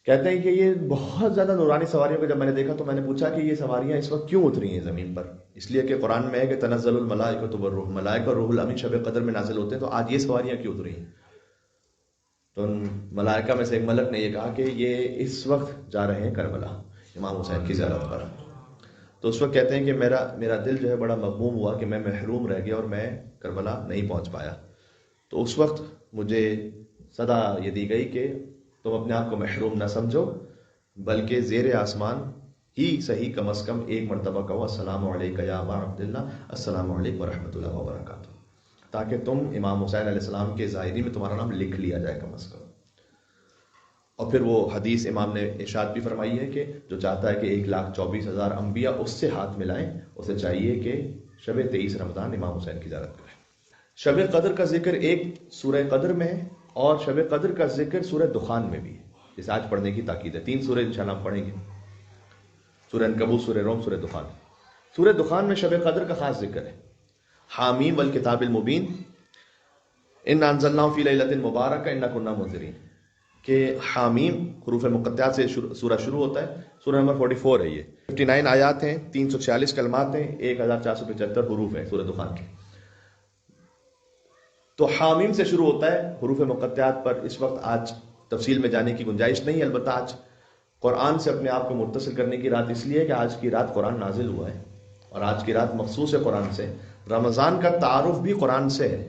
کہتے ہیں کہ یہ بہت زیادہ نورانی سواریوں کو جب میں نے دیکھا تو میں نے پوچھا کہ یہ سواریاں اس وقت کیوں اتری ہیں زمین پر؟ اس لیے کہ قرآن میں ہے کہ تنزل الملائکۃ والروح، ملائکہ اور روح الامین شب قدر میں نازل ہوتے ہیں، تو آج یہ سواریاں کیوں اتری ہیں؟ تو ان ملائکہ میں سے ایک ملک نے یہ کہا کہ یہ اس وقت جا رہے ہیں کربلا امام حسین کی زیارت پر. تو اس وقت کہتے ہیں کہ میرا دل جو ہے بڑا مغموم ہوا کہ میں محروم رہ گیا اور میں کربلا نہیں پہنچ پایا. تو اس وقت مجھے صدا یہ دی گئی کہ تم اپنے آپ کو محروم نہ سمجھو، بلکہ زیر آسمان ہی صحیح کم از کم ایک مرتبہ کہو السلام علیکم یا ابا عبداللہ، السلام علیکم ورحمۃ اللہ وبرکاتہ، تاکہ تم امام حسین علیہ السلام کے ظاہری میں تمہارا نام لکھ لیا جائے کم از کم. اور پھر وہ حدیث امام نے ارشاد بھی فرمائی ہے کہ جو چاہتا ہے کہ 1,24,000 انبیاء اس سے ہاتھ ملائیں، اسے چاہیے کہ شب 23 رمضان امام حسین کی زیارت کرے. شب قدر کا ذکر ایک سورہ قدر میں ہے اور شب قدر کا ذکر سورہ دخان میں بھی ہے، جسے آج پڑھنے کی تاکید ہے. 3 سورہ انشاءاللہ ہم پڑھیں گے، سورہ عنکبوت، سورہ روم، سورہ دخان. سورہ دخان میں شب قدر کا خاص ذکر ہے. حامیم والکتاب المبین، انا انزلناہ فی لیلۃ مبارکہ انا کنا منذرین، کہ حامیم حروف مقطعات سے سورہ شروع ہوتا ہے. سورہ نمبر 44 ہے. یہ 59 آیات ہیں، 346 کلمات ہیں، 1475 حروف ہیں سورہ دخان کے. تو حامیم سے شروع ہوتا ہے. حروف مقطعات پر اس وقت آج تفصیل میں جانے کی گنجائش نہیں ہے، البتہ آج قرآن سے اپنے آپ کو متصل کرنے کی رات اس لیے کہ آج کی رات قرآن نازل ہوا ہے اور آج کی رات مخصوص ہے قرآن سے. رمضان کا تعارف بھی قرآن سے ہے.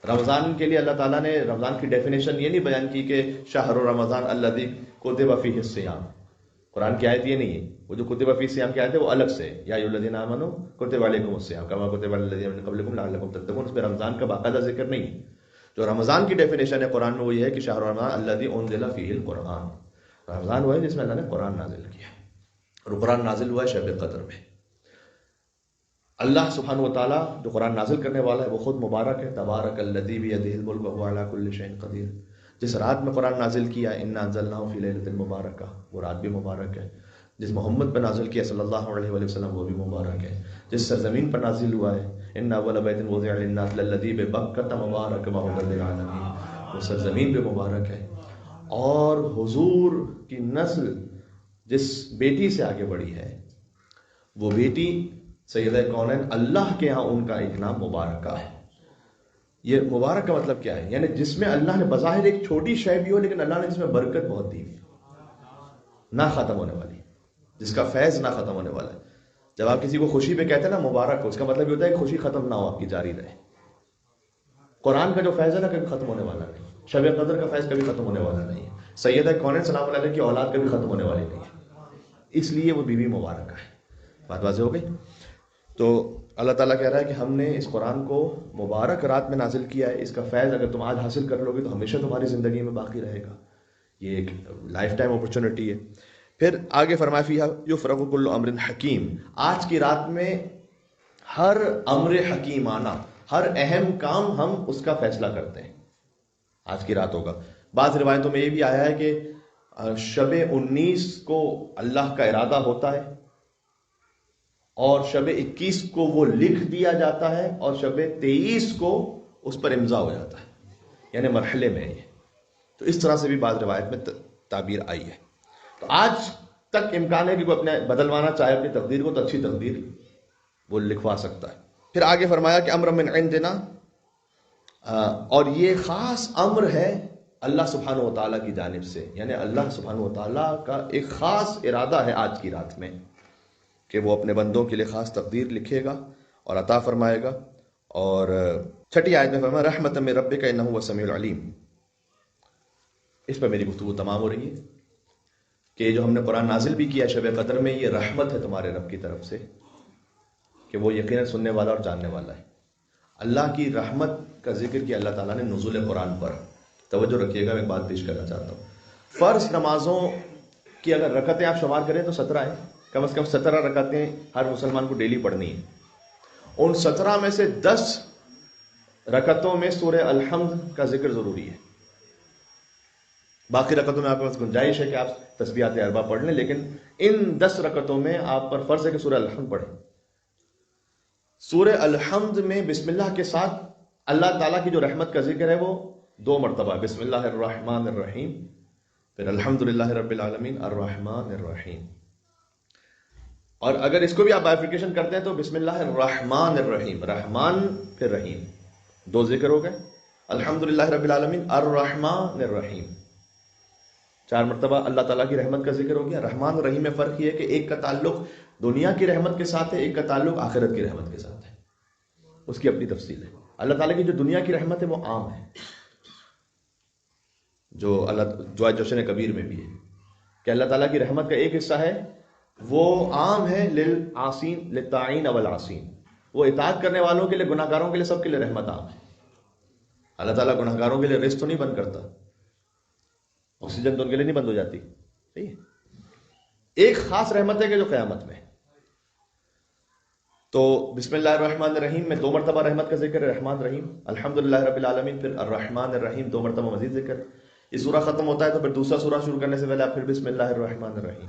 رمضان کے لیے اللہ تعالیٰ نے رمضان کی ڈیفینیشن یہ نہیں بیان کی کہ شہر رمضان الذی کتب فیہ الصیام. قرآن کی آیت یہ نہیں ہے. وہ جو کتب فیہ الصیام کی آیت ہے وہ الگ سے، یا ایھا الذین آمنوا کتب علیکم الصیام کما کتب علی الذین من قبلکم لعلکم تتقون. اس میں رمضان کا باقاعدہ ذکر نہیں ہے. جو رمضان کی ڈیفینیشن ہے قرآن میں وہ یہ ہے کہ شہر رمضان الذی انزل فیہ القرآن. رمضان وہ ہے جس میں اللہ نے قرآن نازل کیا، اور قرآن نازل ہوا ہے شب قدر میں. اللہ سبحانہ و تعالیٰ جو قرآن نازل کرنے والا ہے وہ خود مبارک ہے. تبارک الذی بیدہ الملک وہو علی کل شیء قدیر. جس رات میں قرآن نازل کیا انا انزلناہ فی لیلۃ مبارکہ، وہ رات بھی مبارک ہے. جس محمد پر نازل کیا صلی اللہ علیہ وآلہ وسلم وہ بھی مبارک ہے. جس سرزمین پر نازل ہوا ہے ان اول بیت وضع للناس للذی ببکۃ مبارک وہدی للعالمین، وہ سرزمین بھی مبارک ہے. اور حضور کی نسل جس بیٹی سے آگے بڑھی ہے وہ بیٹی سیدہ کونین، اللہ کے ہاں ان کا ایک نام مبارکہ ہے. یہ مبارک کا مطلب کیا ہے؟ یعنی جس میں اللہ نے بظاہر ایک چھوٹی شے بھی ہو لیکن اللہ نے جس میں برکت بہت دی ہوئی، نہ ختم ہونے والی، جس کا فیض نہ ختم ہونے والا ہے. جب آپ کسی کو خوشی پہ کہتے ہیں نا مبارک ہو، اس کا مطلب یہ ہوتا ہے کہ خوشی ختم نہ ہو، آپ کی جاری رہے. قرآن کا جو فیض ہے نا کبھی ختم ہونے والا نہیں. شب قدر کا فیض کبھی ختم ہونے والا نہیں ہے. سیدہ کونین سلام اللہ علیہ کی اولاد کبھی ختم ہونے والی نہیں ہے، اس لیے وہ بیوی مبارکہ ہے. بات واضح ہو گئی؟ تو اللہ تعالیٰ کہہ رہا ہے کہ ہم نے اس قرآن کو مبارک رات میں نازل کیا ہے. اس کا فیض اگر تم آج حاصل کر لو گے تو ہمیشہ تمہاری زندگی میں باقی رہے گا. یہ ایک لائف ٹائم اپرچونٹی ہے. پھر آگے فرمایا فیہا یفرق کل امر حکیم، آج کی رات میں ہر امر حکیمانہ، ہر اہم کام ہم اس کا فیصلہ کرتے ہیں. آج کی رات ہوگا. بعض روایتوں میں یہ بھی آیا ہے کہ شب 19 کو اللہ کا ارادہ ہوتا ہے اور شب 21 کو وہ لکھ دیا جاتا ہے اور شب 23 کو اس پر امضا ہو جاتا ہے، یعنی مرحلے میں یہ. تو اس طرح سے بھی بعض روایت میں تعبیر آئی ہے. تو آج تک امکان ہے کہ کوئی اپنے بدلوانا چاہے اپنی تقدیر کو تو اچھی تقدیر وہ لکھوا سکتا ہے. پھر آگے فرمایا کہ امر من عندنا، اور یہ خاص امر ہے اللہ سبحانہ و تعالیٰ کی جانب سے، یعنی اللہ سبحانہ و تعالیٰ کا ایک خاص ارادہ ہے آج کی رات میں کہ وہ اپنے بندوں کے لیے خاص تقدیر لکھے گا اور عطا فرمائے گا. اور 6 آیت میں فرمایا رحمت من ربک انہ هو السمیع العلیم. اس پر میری گفتگو تمام ہو رہی ہے کہ جو ہم نے قرآن نازل بھی کیا شب قدر میں، یہ رحمت ہے تمہارے رب کی طرف سے کہ وہ یقیناً سننے والا اور جاننے والا ہے. اللہ کی رحمت کا ذکر کیا اللہ تعالیٰ نے نزول قرآن پر. توجہ رکھیے گا، میں ایک بات پیش کرنا چاہتا ہوں. فرض نمازوں کی اگر رکعتیں آپ شمار کریں تو 17 ہیں، کم از کم 17 رکعتیں ہر مسلمان کو ڈیلی پڑھنی ہیں. ان 17 میں سے 10 رکعتوں میں سورہ الحمد کا ذکر ضروری ہے. باقی رکعتوں میں آپ کے پاس گنجائش ہے کہ آپ تسبیحات اربع پڑھ لیں، لیکن ان 10 رکعتوں میں آپ پر فرض ہے کہ سورہ الحمد پڑھیں. سورہ الحمد میں بسم اللہ کے ساتھ اللہ تعالیٰ کی جو رحمت کا ذکر ہے وہ 2 مرتبہ، بسم اللہ الرحمن الرحیم، پھر الحمدللہ رب العالمین الرحمن الرحیم. اور اگر اس کو بھی آپ بائفیکیشن کرتے ہیں تو بسم اللہ الرحمن الرحیم، رحمان پھر رحیم، 2 ذکر ہو گئے. الحمدللہ رب العالمین الرحمن الرحیم، 4 مرتبہ اللہ تعالیٰ کی رحمت کا ذکر ہو گیا. رحمان اور رحیم میں فرق یہ ہے کہ ایک کا تعلق دنیا کی رحمت کے ساتھ ہے، ایک کا تعلق آخرت کی رحمت کے ساتھ ہے. اس کی اپنی تفصیل ہے. اللہ تعالیٰ کی جو دنیا کی رحمت ہے وہ عام ہے، جو جشن کبیر میں بھی ہے کہ اللہ تعالیٰ کی رحمت کا ایک حصہ ہے وہ عام ہے للعاصین للطاعین والعاصین، وہ اطاعت کرنے والوں کے لیے، گناہ گاروں کے لیے، سب کے لیے رحمت عام ہے. اللہ تعالیٰ گناہ گاروں کے لیے رزق تو نہیں بند کرتا، آکسیجن تو ان کے لیے نہیں بند ہو جاتی. صحیح ہے. ایک خاص رحمت ہے کہ جو قیامت میں. تو بسم اللہ الرحمن الرحیم میں 2 مرتبہ رحمت کا ذکر ہے، رحمان رحیم. الحمدللہ رب العالمین، پھر الرحمن الرحیم 2 مرتبہ مزید ذکر ہے. یہ سورہ ختم ہوتا ہے تو پھر دوسرا سورہ شروع کرنے سے پہلے آپ پھر بسم اللہ الرحمن الرحیم.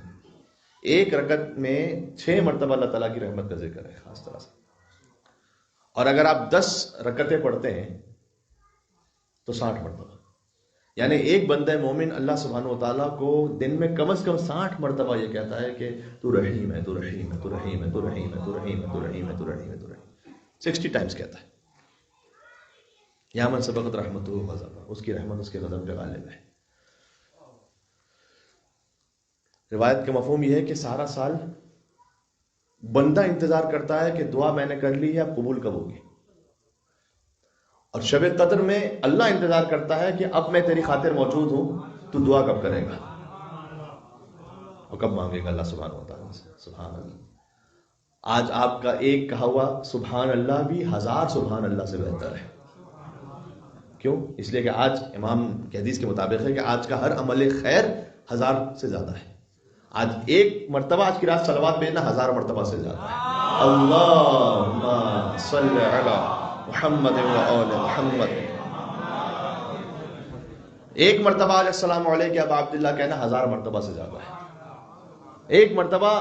ایک رکعت میں 6 مرتبہ اللہ تعالیٰ کی رحمت کا ذکر ہے خاص طرح سے. اور اگر آپ 10 رکعتیں پڑھتے ہیں تو 60 مرتبہ، یعنی ایک بندہ مومن اللہ سبحانہ و تعالیٰ کو دن میں کم از کم 60 مرتبہ یہ کہتا ہے کہ تو رحیم ہے، تو رحیم ہے، تو رحیم ہے، تو رحیم ہے، تو رحیم ہے، تو رحیم ہے، تو رحیم ہے، تو رحیم. 60 ٹائمز کہتا ہے. یا من سبقت رحمتہ غضبہ، اس کی رحمت اس کے غضب پہ غالب ہے. روایت کا مفہوم یہ ہے کہ سارا سال بندہ انتظار کرتا ہے کہ دعا میں نے کر لی ہے، اب قبول کب ہوگی. اور شب قدر میں اللہ انتظار کرتا ہے کہ اب میں تیری خاطر موجود ہوں، تو دعا کب کرے گا اور کب مانگے گا اللہ سبحانہ و تعالیٰ سے. سبحان اللہ. آج آپ کا ایک کہا ہوا سبحان اللہ بھی 1000 سبحان اللہ سے بہتر ہے. کیوں؟ اس لیے کہ آج امام کی حدیث کے مطابق ہے کہ آج کا ہر عمل خیر 1000 سے زیادہ ہے. آج ایک مرتبہ آج کی رات صلوات بھیجنا 1000 مرتبہ سے زیادہ ہے. اللہم صلی علی محمد و آل محمد. ایک مرتبہ آج السلام علیکم ابا عبداللہ کہنا 1000 مرتبہ سے زیادہ ہے. ایک مرتبہ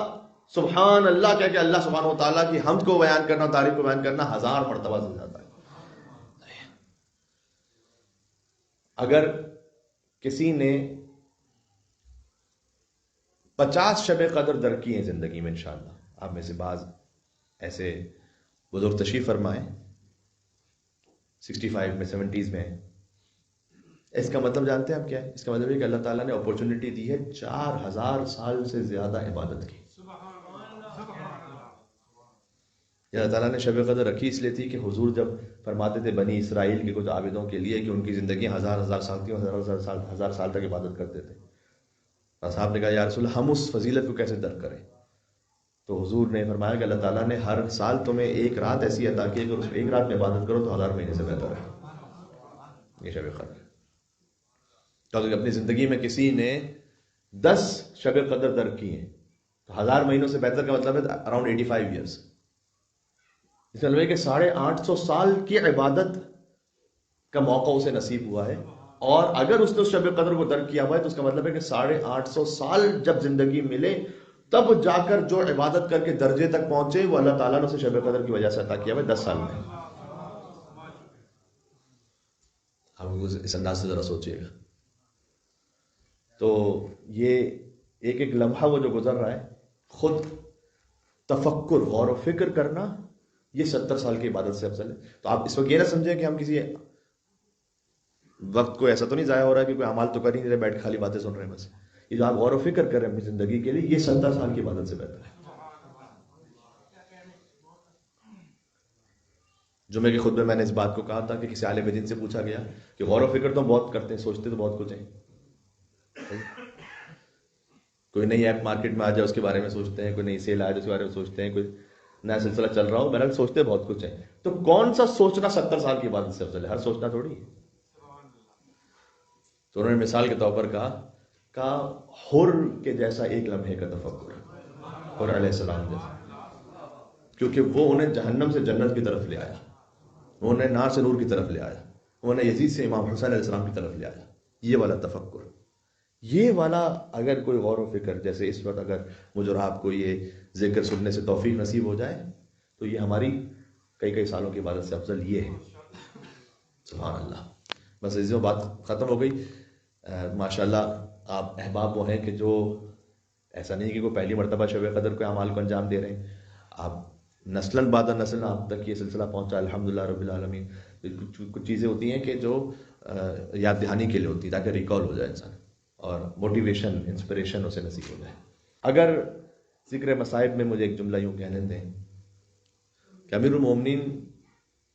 سبحان اللہ کہہ کے اللہ سبحانہ و تعالیٰ کی حمد کو بیان کرنا، تعریف کو بیان کرنا 1000 مرتبہ سے زیادہ ہے. اگر کسی نے 50 شب قدر در کی ہیں زندگی میں، انشاءاللہ آپ میں سے بعض ایسے بزرگ تشریف فرمائیں 65 میں 70s میں. اس کا مطلب جانتے ہیں آپ کیا ہے؟ اس کا مطلب ہے کہ اللہ تعالیٰ نے اپورچونٹی دی ہے 4000 سال سے زیادہ عبادت کی. اللہ تعالیٰ نے شب قدر رکھی اس لیے تھی کہ حضور جب فرماتے تھے بنی اسرائیل کے کچھ عابدوں کے لیے کہ ان کی زندگیاں 1000 سال کی، 1000 سال تک عبادت کرتے تھے. صاحب نے کہا یا رسول اللہ ہم اس فضیلت کو کیسے درک کریں؟ تو حضور نے فرمایا کہ اللہ تعالیٰ نے ہر سال تمہیں ایک رات ایسی عطا کی اگر اس ایک رات میں عبادت کرو تو 1000 مہینے سے بہتر ہے. یہ شب قدر. تو اگر اپنی زندگی میں کسی نے 10 شب قدر درک کی ہیں تو 1000 مہینوں سے بہتر کا مطلب ہے اراؤنڈ 85 ایئرس. اس کا مطلب ہے کہ 850 سال کی عبادت کا موقع اسے نصیب ہوا ہے. اور اگر اس نے اس شب قدر کو درک کیا ہوا ہے تو اس کا مطلب ہے کہ 850 سال جب زندگی ملے تب جا کر جو عبادت کر کے درجے تک پہنچے وہ اللہ تعالیٰ نے اسے شب قدر کی وجہ سے عطا کیا ہوا ہے 10 سال میں. ہم اس انداز سے ذرا سوچیے گا. تو یہ ایک ایک لمحہ وہ جو گزر رہا ہے، خود تفکر، غور و فکر کرنا، یہ 70 سال کی عبادت سے افضل ہے. تو آپ اس وقت یہ نہ سمجھیں کہ ہم کسی وقت کو ایسا تو نہیں ضائع ہو رہا ہے کہ کوئی اعمال تو کر ہی نہیں رہے، بیٹھ کے خالی باتیں سن رہے ہیں. بس یہ جو آپ غور و فکر کر رہے ہیں اپنی زندگی کے لیے، یہ 70 سال کی عبادت سے بہتر ہے. جمعے کے خطبے میں نے اس بات کو کہا تھا کہ کسی عالم دین سے پوچھا گیا کہ غور و فکر تو بہت کرتے ہیں، سوچتے تو بہت کچھ ہیں. کوئی نئی ایپ مارکیٹ میں آ جائے اس کے بارے میں سوچتے ہیں، کوئی نئی سیل آ جائے اس کے بارے میں سوچتے ہیں، کوئی نیا سلسلہ چل رہا ہو، بہرحال سوچتے بہت کچھ ہیں. تو کون سا سوچنا 70 سال کی عبادت سے افضل ہے؟ ہر سوچنا تھوڑی ہے. تو انہوں نے مثال کے طور پر کہا کا حر کے جیسا ایک لمحے کا تفکر، حر علیہ السلام جیسا، کیونکہ وہ انہیں جہنم سے جنت کی طرف لے آیا، وہ انہیں نار سے نور کی طرف لے آیا، وہ انہیں یزید سے امام حسین علیہ السلام کی طرف لے آیا. یہ والا تفکر، یہ والا اگر کوئی غور و فکر، جیسے اس وقت اگر مجھے اور آپ کو یہ ذکر سننے سے توفیق نصیب ہو جائے تو یہ ہماری کئی سالوں کی عبادت سے افضل یہ ہے. سبحان اللہ. بس عزیزوں بات ختم ہو گئی. ماشاءاللہ آپ احباب وہ ہیں کہ جو ایسا نہیں کہ کوئی پہلی مرتبہ شب قدر کے اعمال کو انجام دے رہے ہیں، آپ نسلاً بعد نسل آپ تک یہ سلسلہ پہنچا الحمدللہ رب العالمین. کچھ چیزیں ہوتی ہیں کہ جو یاد دہانی کے لیے ہوتی ہے تاکہ ریکال ہو جائے انسان اور موٹیویشن انسپریشن اسے نصیب ہو جائے. اگر ذکر مصائب میں مجھے ایک جملہ یوں کہنے دیں کہ امیر المومنین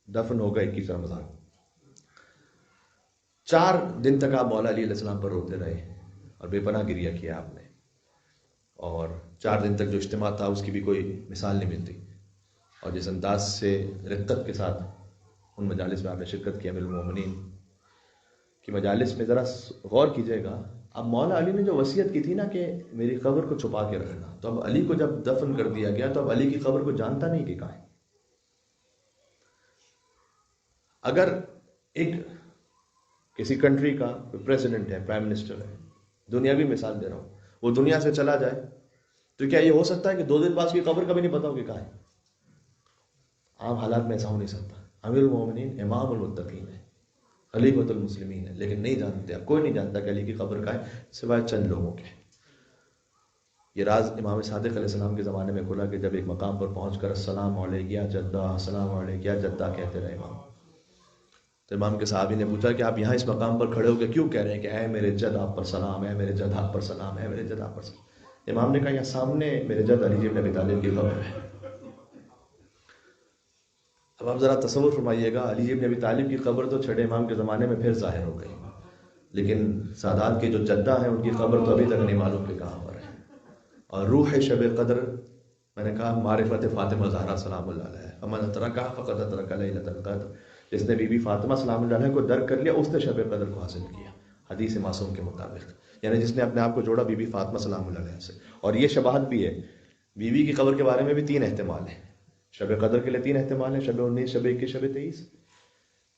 دفن ہو گئے 21 رمضان، 4 دن تک آپ مولا علی علیہ السلام پر روتے رہے اور بے پناہ گریہ کیا آپ نے، اور 4 دن تک جو اجتماع تھا اس کی بھی کوئی مثال نہیں ملتی، اور جس انداز سے رقت کے ساتھ ان مجالس میں آپ نے شرکت کی امیر المومنین کی مجالس میں، ذرا غور کیجئے گا. اب مولا علی نے جو وصیت کی تھی نا کہ میری قبر کو چھپا کے رکھنا، تو اب علی کو جب دفن کر دیا گیا تو اب علی کی قبر کو جانتا نہیں کہ کہاں ہے. اگر ایک کسی کنٹری کا پریزیڈنٹ ہے، پرائم منسٹر ہے، دنیاوی مثال دے رہا ہوں، وہ دنیا سے چلا جائے تو کیا یہ ہو سکتا ہے کہ 2 دن بعد اس کی قبر کبھی نہیں پتا ہو کہ کہاں ہے؟ عام حالات میں ایسا ہو نہیں سکتا. امیر المومنین امام المتقین ہے، خلیفۃ المسلمین ہے، لیکن نہیں جانتے، اب کوئی نہیں جانتا کہ علی کی قبر کہاں ہے سوائے چند لوگوں کے. یہ راز امام صادق علیہ السلام کے زمانے میں کھلا کہ جب ایک مقام پر پہنچ کر السلام علیک یا جدہ، السلام علیک یا جدہ کہتے رہے امام، تو امام کے صحابی نے پوچھا کہ آپ یہاں اس مقام پر کھڑے ہو کے کیوں کہہ رہے ہیں کہ اے میرے جد آپ پر سلام، اے میرے جد آپ پر سلام، اے میرے جد آپ پر سلام. امام نے کہا یہاں سامنے میرے جد علی بن ابی طالب کی قبر ہے. اب آپ ذرا تصور فرمائیے گا، علی بن ابی طالب کی قبر تو چھٹے امام کے زمانے میں پھر ظاہر ہو گئی، لیکن سادات کے جو جدہ ہیں ان کی قبر تو ابھی تک نہیں معلوم کہ کہاں پر ہے. اور روح شب قدر میں نے کہا معرفت فاطمہ زہرا سلام اللہ علیہ، فمن ادرکہ فقد ادرک لیلۃ القدر، جس نے بی بی فاطمہ سلام اللہ علیہ کو درک کر لیا اس نے شب قدر کو حاصل کیا، حدیث معصوم کے مطابق. یعنی جس نے اپنے آپ کو جوڑا بی بی فاطمہ سلام اللہ علیہ سے. اور یہ شباہت بھی ہے، بیوی کی قبر کے بارے میں بھی 3 احتمال ہیں. شب قدر کے لیے 3 احتمال ہیں، شب 19، شب 21، شب 23.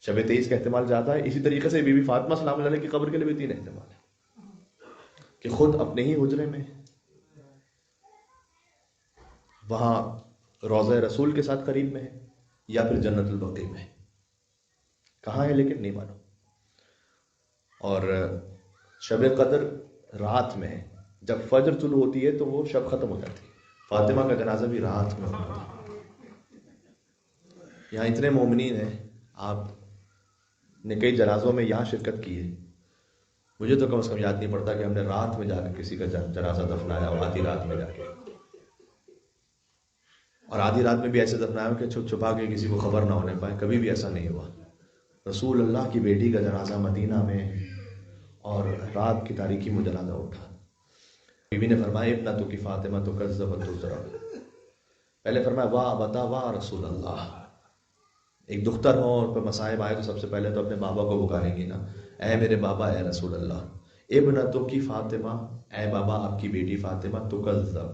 شب 23 کا احتمال زیادہ ہے. اسی طریقے سے بی بی فاطمہ سلام اللہ علیہ کی قبر کے لیے بھی 3 احتمال ہیں کہ خود اپنے ہی حجرے میں، وہاں روضہ رسول کے ساتھ قریب میں ہے، یا پھر جنت البقیع میں ہے. کہاں ہے لیکن نہیں معلوم. اور شب قدر رات میں ہے، جب فجر طلوع ہوتی ہے تو وہ شب ختم ہو جاتی ہے. فاطمہ کا جنازہ بھی رات میں ہوتا ہے. یہاں اتنے مومنین ہیں، آپ نے کئی جنازوں میں یہاں شرکت کی ہے، مجھے تو کم از کم یاد نہیں پڑتا کہ ہم نے رات میں جا کے کسی کا جنازہ دفنایا ہو، آدھی رات میں جا کے. اور آدھی رات میں بھی ایسے دفنایا ہو کہ چھپ چھپا کے کسی کو خبر نہ ہونے پائے، کبھی بھی ایسا نہیں ہوا. رسول اللہ کی بیٹی کا جنازہ مدینہ میں، اور رات کی تاریکی میں جنازہ اٹھا. بیوی نے فرمایا ابنہ تو کی فاطمہ تو کذبت تذرا، پہلے فرمایا واہ ابتا واہ رسول اللہ. ایک دختر ہو اور پر مصائب آئے تو سب سے پہلے تو اپنے بابا کو پکاریں گی نا، اے میرے بابا، اے رسول اللہ. ابنہ تو کی فاطمہ، اے بابا آپ کی بیٹی فاطمہ تو کذب.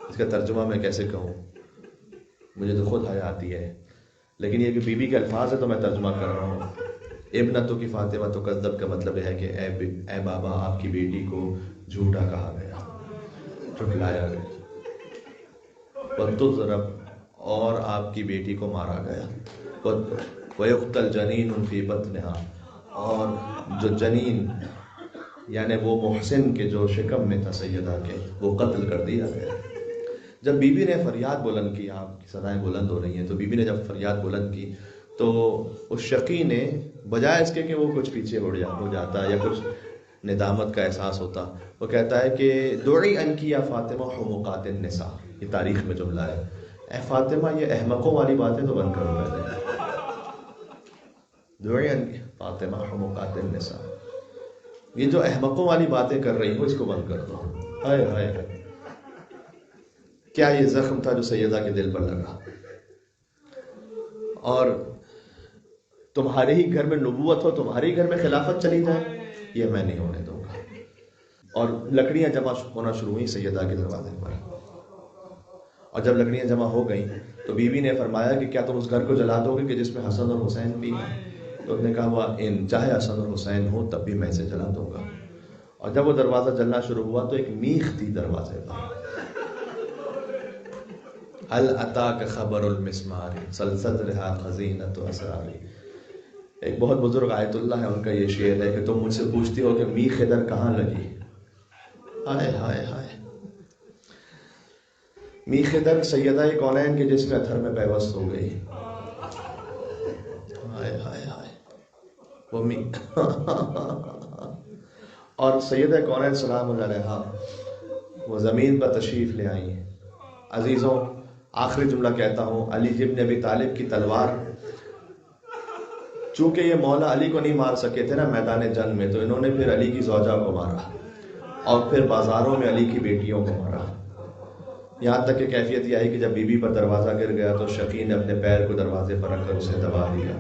اس کا ترجمہ میں کیسے کہوں، مجھے تو خود حیا آتی ہے، لیکن یہ کہ بیوی کے الفاظ ہے تو میں ترجمہ کر رہا ہوں. ابنتو کی فاطمہ تو کذب کا مطلب ہے کہ اے بابا آپ کی بیٹی کو جھوٹا کہا گیا، جھٹلایا گیا. وَتُضْرَبْ، اور آپ کی بیٹی کو مارا گیا. وَيُقْتَلْ جَنِينٌ فِي بَطْنِهَا، اور جو جنین یعنی وہ محسن کے جو شکم میں تھا سیدہ کے، وہ قتل کر دیا گیا. جب بی بی نے فریاد بلند کی، آپ کی صدائیں بلند ہو رہی ہیں، تو بی بی نے جب فریاد بلند کی تو اس شقی نے بجائے اس کے کہ وہ کچھ پیچھے ہو جاتا یا کچھ ندامت کا احساس ہوتا، وہ کہتا ہے کہ دعی انکی یا فاطمہ حمقات النساء. یہ تاریخ میں جملہ ہے، اے فاطمہ یہ احمقوں والی باتیں تو بند کرو پہلے. دعی انکی فاطمہ حمقات النساء، یہ جو احمقوں والی باتیں کر رہی ہو اس کو بند کر دو. ہائے ہائے ہائے، کیا یہ زخم تھا جو سیدہ کے دل پر لگا. اور تمہارے ہی گھر میں نبوت ہو، تمہارے ہی گھر میں خلافت چلی جائے، یہ میں نہیں ہونے دوں گا. اور لکڑیاں جمع ہونا شروع ہوئی سیدہ کے دروازے پر. اور جب لکڑیاں جمع ہو گئیں تو بیوی نے فرمایا کہ کیا تم اس گھر کو جلا دو گے کہ جس میں حسن اور حسین بھی ہیں؟ تو اس نے کہا وہ چاہے حسن اور حسین ہو تب بھی میں اسے جلا دوں گا. اور جب وہ دروازہ جلنا شروع ہوا تو ایک میخ تھی دروازے پر. هل اتاک خبر المسمار سلسلتها خزینۃ اسراری. ایک بہت بزرگ آیت اللہ ہے، ان کا یہ شعر ہے کہ تم مجھ سے پوچھتی ہو کہ میخ ادھر کہاں لگی. ہائے ہائے ہائے. میخ ادھر سیدہ کونین کے جسم اتھر میں پیوست ہو گئی. ہائے ہائے ہائے. وہ اور سیدہ کونین سلام اللہ علیہا وہ زمین پر تشریف لے آئی ہیں. عزیزوں، آخری جملہ کہتا ہوں، علی ابن ابی طالب کی تلوار، چونکہ یہ مولا علی کو نہیں مار سکے تھے نا میدان جنگ میں، تو انہوں نے پھر علی کی زوجہ کو مارا اور پھر بازاروں میں علی کی بیٹیوں کو مارا. یہاں تک کہ کیفیت یہ آئی کہ جب بی بی پر دروازہ گر گیا تو شقی نے اپنے پیر کو دروازے پر رکھ کر اسے دبا دیا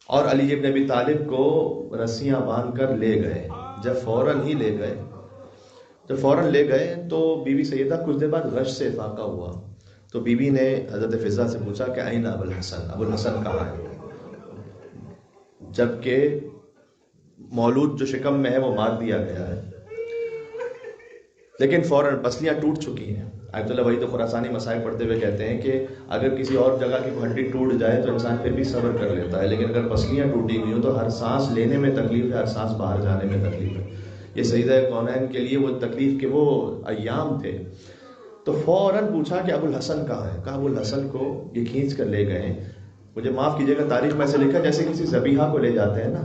اور علی ابن ابی طالب کو رسیاں باندھ کر لے گئے. جب فوراً لے گئے تو بی بی سیدہ کچھ دیر بعد غش سے افاقہ ہوا. تو بی بی نے حضرت فضہ سے پوچھا کہ این ابو الحسن، ابو الحسن کہاں ہے؟ جبکہ مولود جو شکم میں ہے وہ مار دیا گیا ہے، لیکن فوراً پسلیاں ٹوٹ چکی ہیں. آیت اللہ وحید خراسانی مسائل پڑھتے ہوئے کہتے ہیں کہ اگر کسی اور جگہ کی ہڈی ٹوٹ جائے تو انسان پھر بھی صبر کر لیتا ہے، لیکن اگر پسلیاں ٹوٹی ہوئی ہوں تو ہر سانس لینے میں تکلیف ہے، ہر سانس باہر جانے میں تکلیف ہے. یہ سیدہ کونین کے لیے وہ تکلیف کے وہ ایام تھے. تو فوراً پوچھا کہ ابو الحسن کہاں ہے؟ کہا ابو الحسن کو یہ کھینچ کر لے گئے. مجھے معاف کیجیے گا، تاریخ میں سے لکھا جیسے کسی ذبیحہ کو لے جاتے ہیں نا،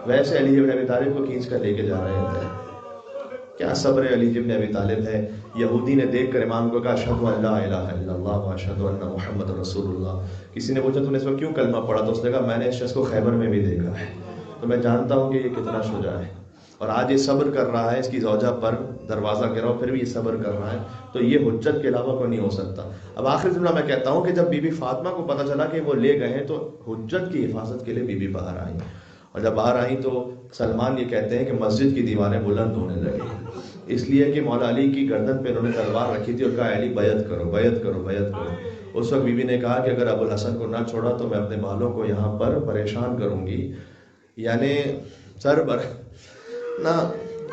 ویسے علی ابن ابی طالب کو کھینچ کر لے کے جا رہے تھے. کیا صبر علی ابن ابی طالب ہے. یہودی نے دیکھ کر امام کو کہا اشہد ان لا الہ الا اللہ واشہد ان محمد رسول اللہ. کسی نے پوچھا تو نے اس وقت کیوں کلمہ پڑھا؟ تو اس نے کہا میں نے اس شخص کو خیبر میں بھی دیکھا ہے، تو میں جانتا ہوں کہ یہ کتنا شجاع ہے. اور آج یہ صبر کر رہا ہے، اس کی زوجہ پر دروازہ گرا پھر بھی یہ صبر کر رہا ہے، تو یہ حجت کے علاوہ کوئی نہیں ہو سکتا. اب آخری جملہ میں کہتا ہوں کہ جب بی بی فاطمہ کو پتہ چلا کہ وہ لے گئے ہیں تو حجت کی حفاظت کے لیے بی بی باہر آئی. اور جب باہر آئیں تو سلمان یہ کہتے ہیں کہ مسجد کی دیواریں بلند ہونے لگی، اس لیے کہ مولا علی کی گردن پہ انہوں نے تلوار رکھی تھی اور کہا علی بیعت کرو بیعت کرو بیعت کرو. اس وقت بی بی نے کہا کہ اگر ابو الحسن کو نہ چھوڑا تو میں اپنے بالوں کو یہاں پر پریشان کروں گی، یعنی سر پر نہ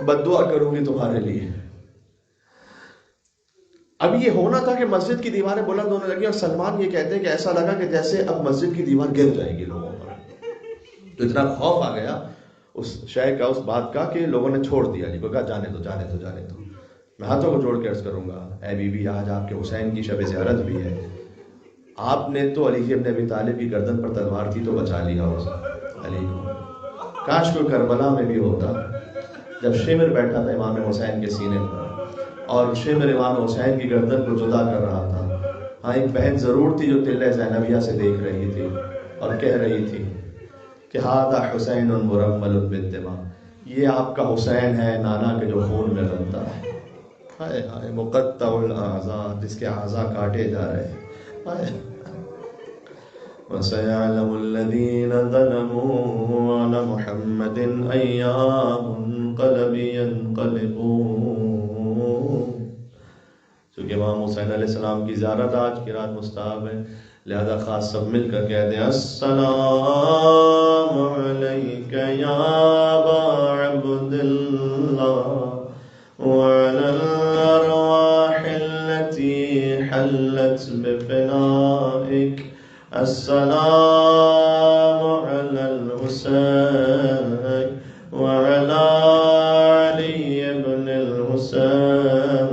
بد دعا کروں گی تمہارے لیے. اب یہ ہونا تھا کہ مسجد کی دیواریں بلند ہونے لگی، اور سلمان یہ کہتے ہیں کہ ایسا لگا کہ جیسے اب مسجد کی دیوار گر جائے گی لوگوں پر. تو اتنا خوف آ گیا اس شے کا، اس بات کا، کہ لوگوں نے چھوڑ دیا علی کو، کہا جانے دو جانے دو جانے دو. میں ہاتھوں کو جوڑ کے عرض کروں گا اے بی بی، آج آپ کے حسین کی شب زیارت بھی ہے. آپ نے تو علی ابن ابی طالب کی گردن پر تلوار تھی تو بچا لیا علی کو. کاش کوئی کربلا میں بھی ہوتا. جب شمر بیٹھا تھا امام حسین کے سینے پر اور شمر امام حسین کی گردن کو جدا کر رہا تھا، ہاں ایک بہن ضرور تھی جو تلہ زینبیہ سے دیکھ رہی تھی اور کہہ رہی تھی کہ ہذا حسین مرمل بالدماء، یہ آپ کا حسین ہے نانا کے جو خون میں غلطہ ہے. ہائے ہائے مقطع الاعضاء، جس کے اعضاء کاٹے جا رہے ہیں. ہائے وَسَيَعْلَمُ الَّذِينَ ظَلَمُوا عَلَى مُحَمَّدٍ أَيَّ مُنقَلَبٍ يَنقَلِبُونَ. چونکہ امام حسین علیہ السلام کی زیارت آج کی رات مستحب ہے، لہذا خاص سب مل کر کہہ دیں السلام علیک یا ابا عبد اللہ وعلی الارواح التي حلت بفنائک. السلام علی الحسین وعلی علی بن الحسین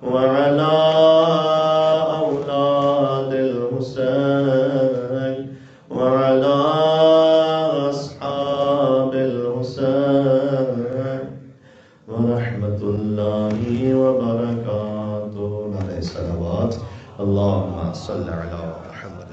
وعلی اولاد الحسین وعلی اصحاب الحسین ورحمۃ اللہ وبرکاتہ. علیہ الصلوات اللہم صل علی محمد.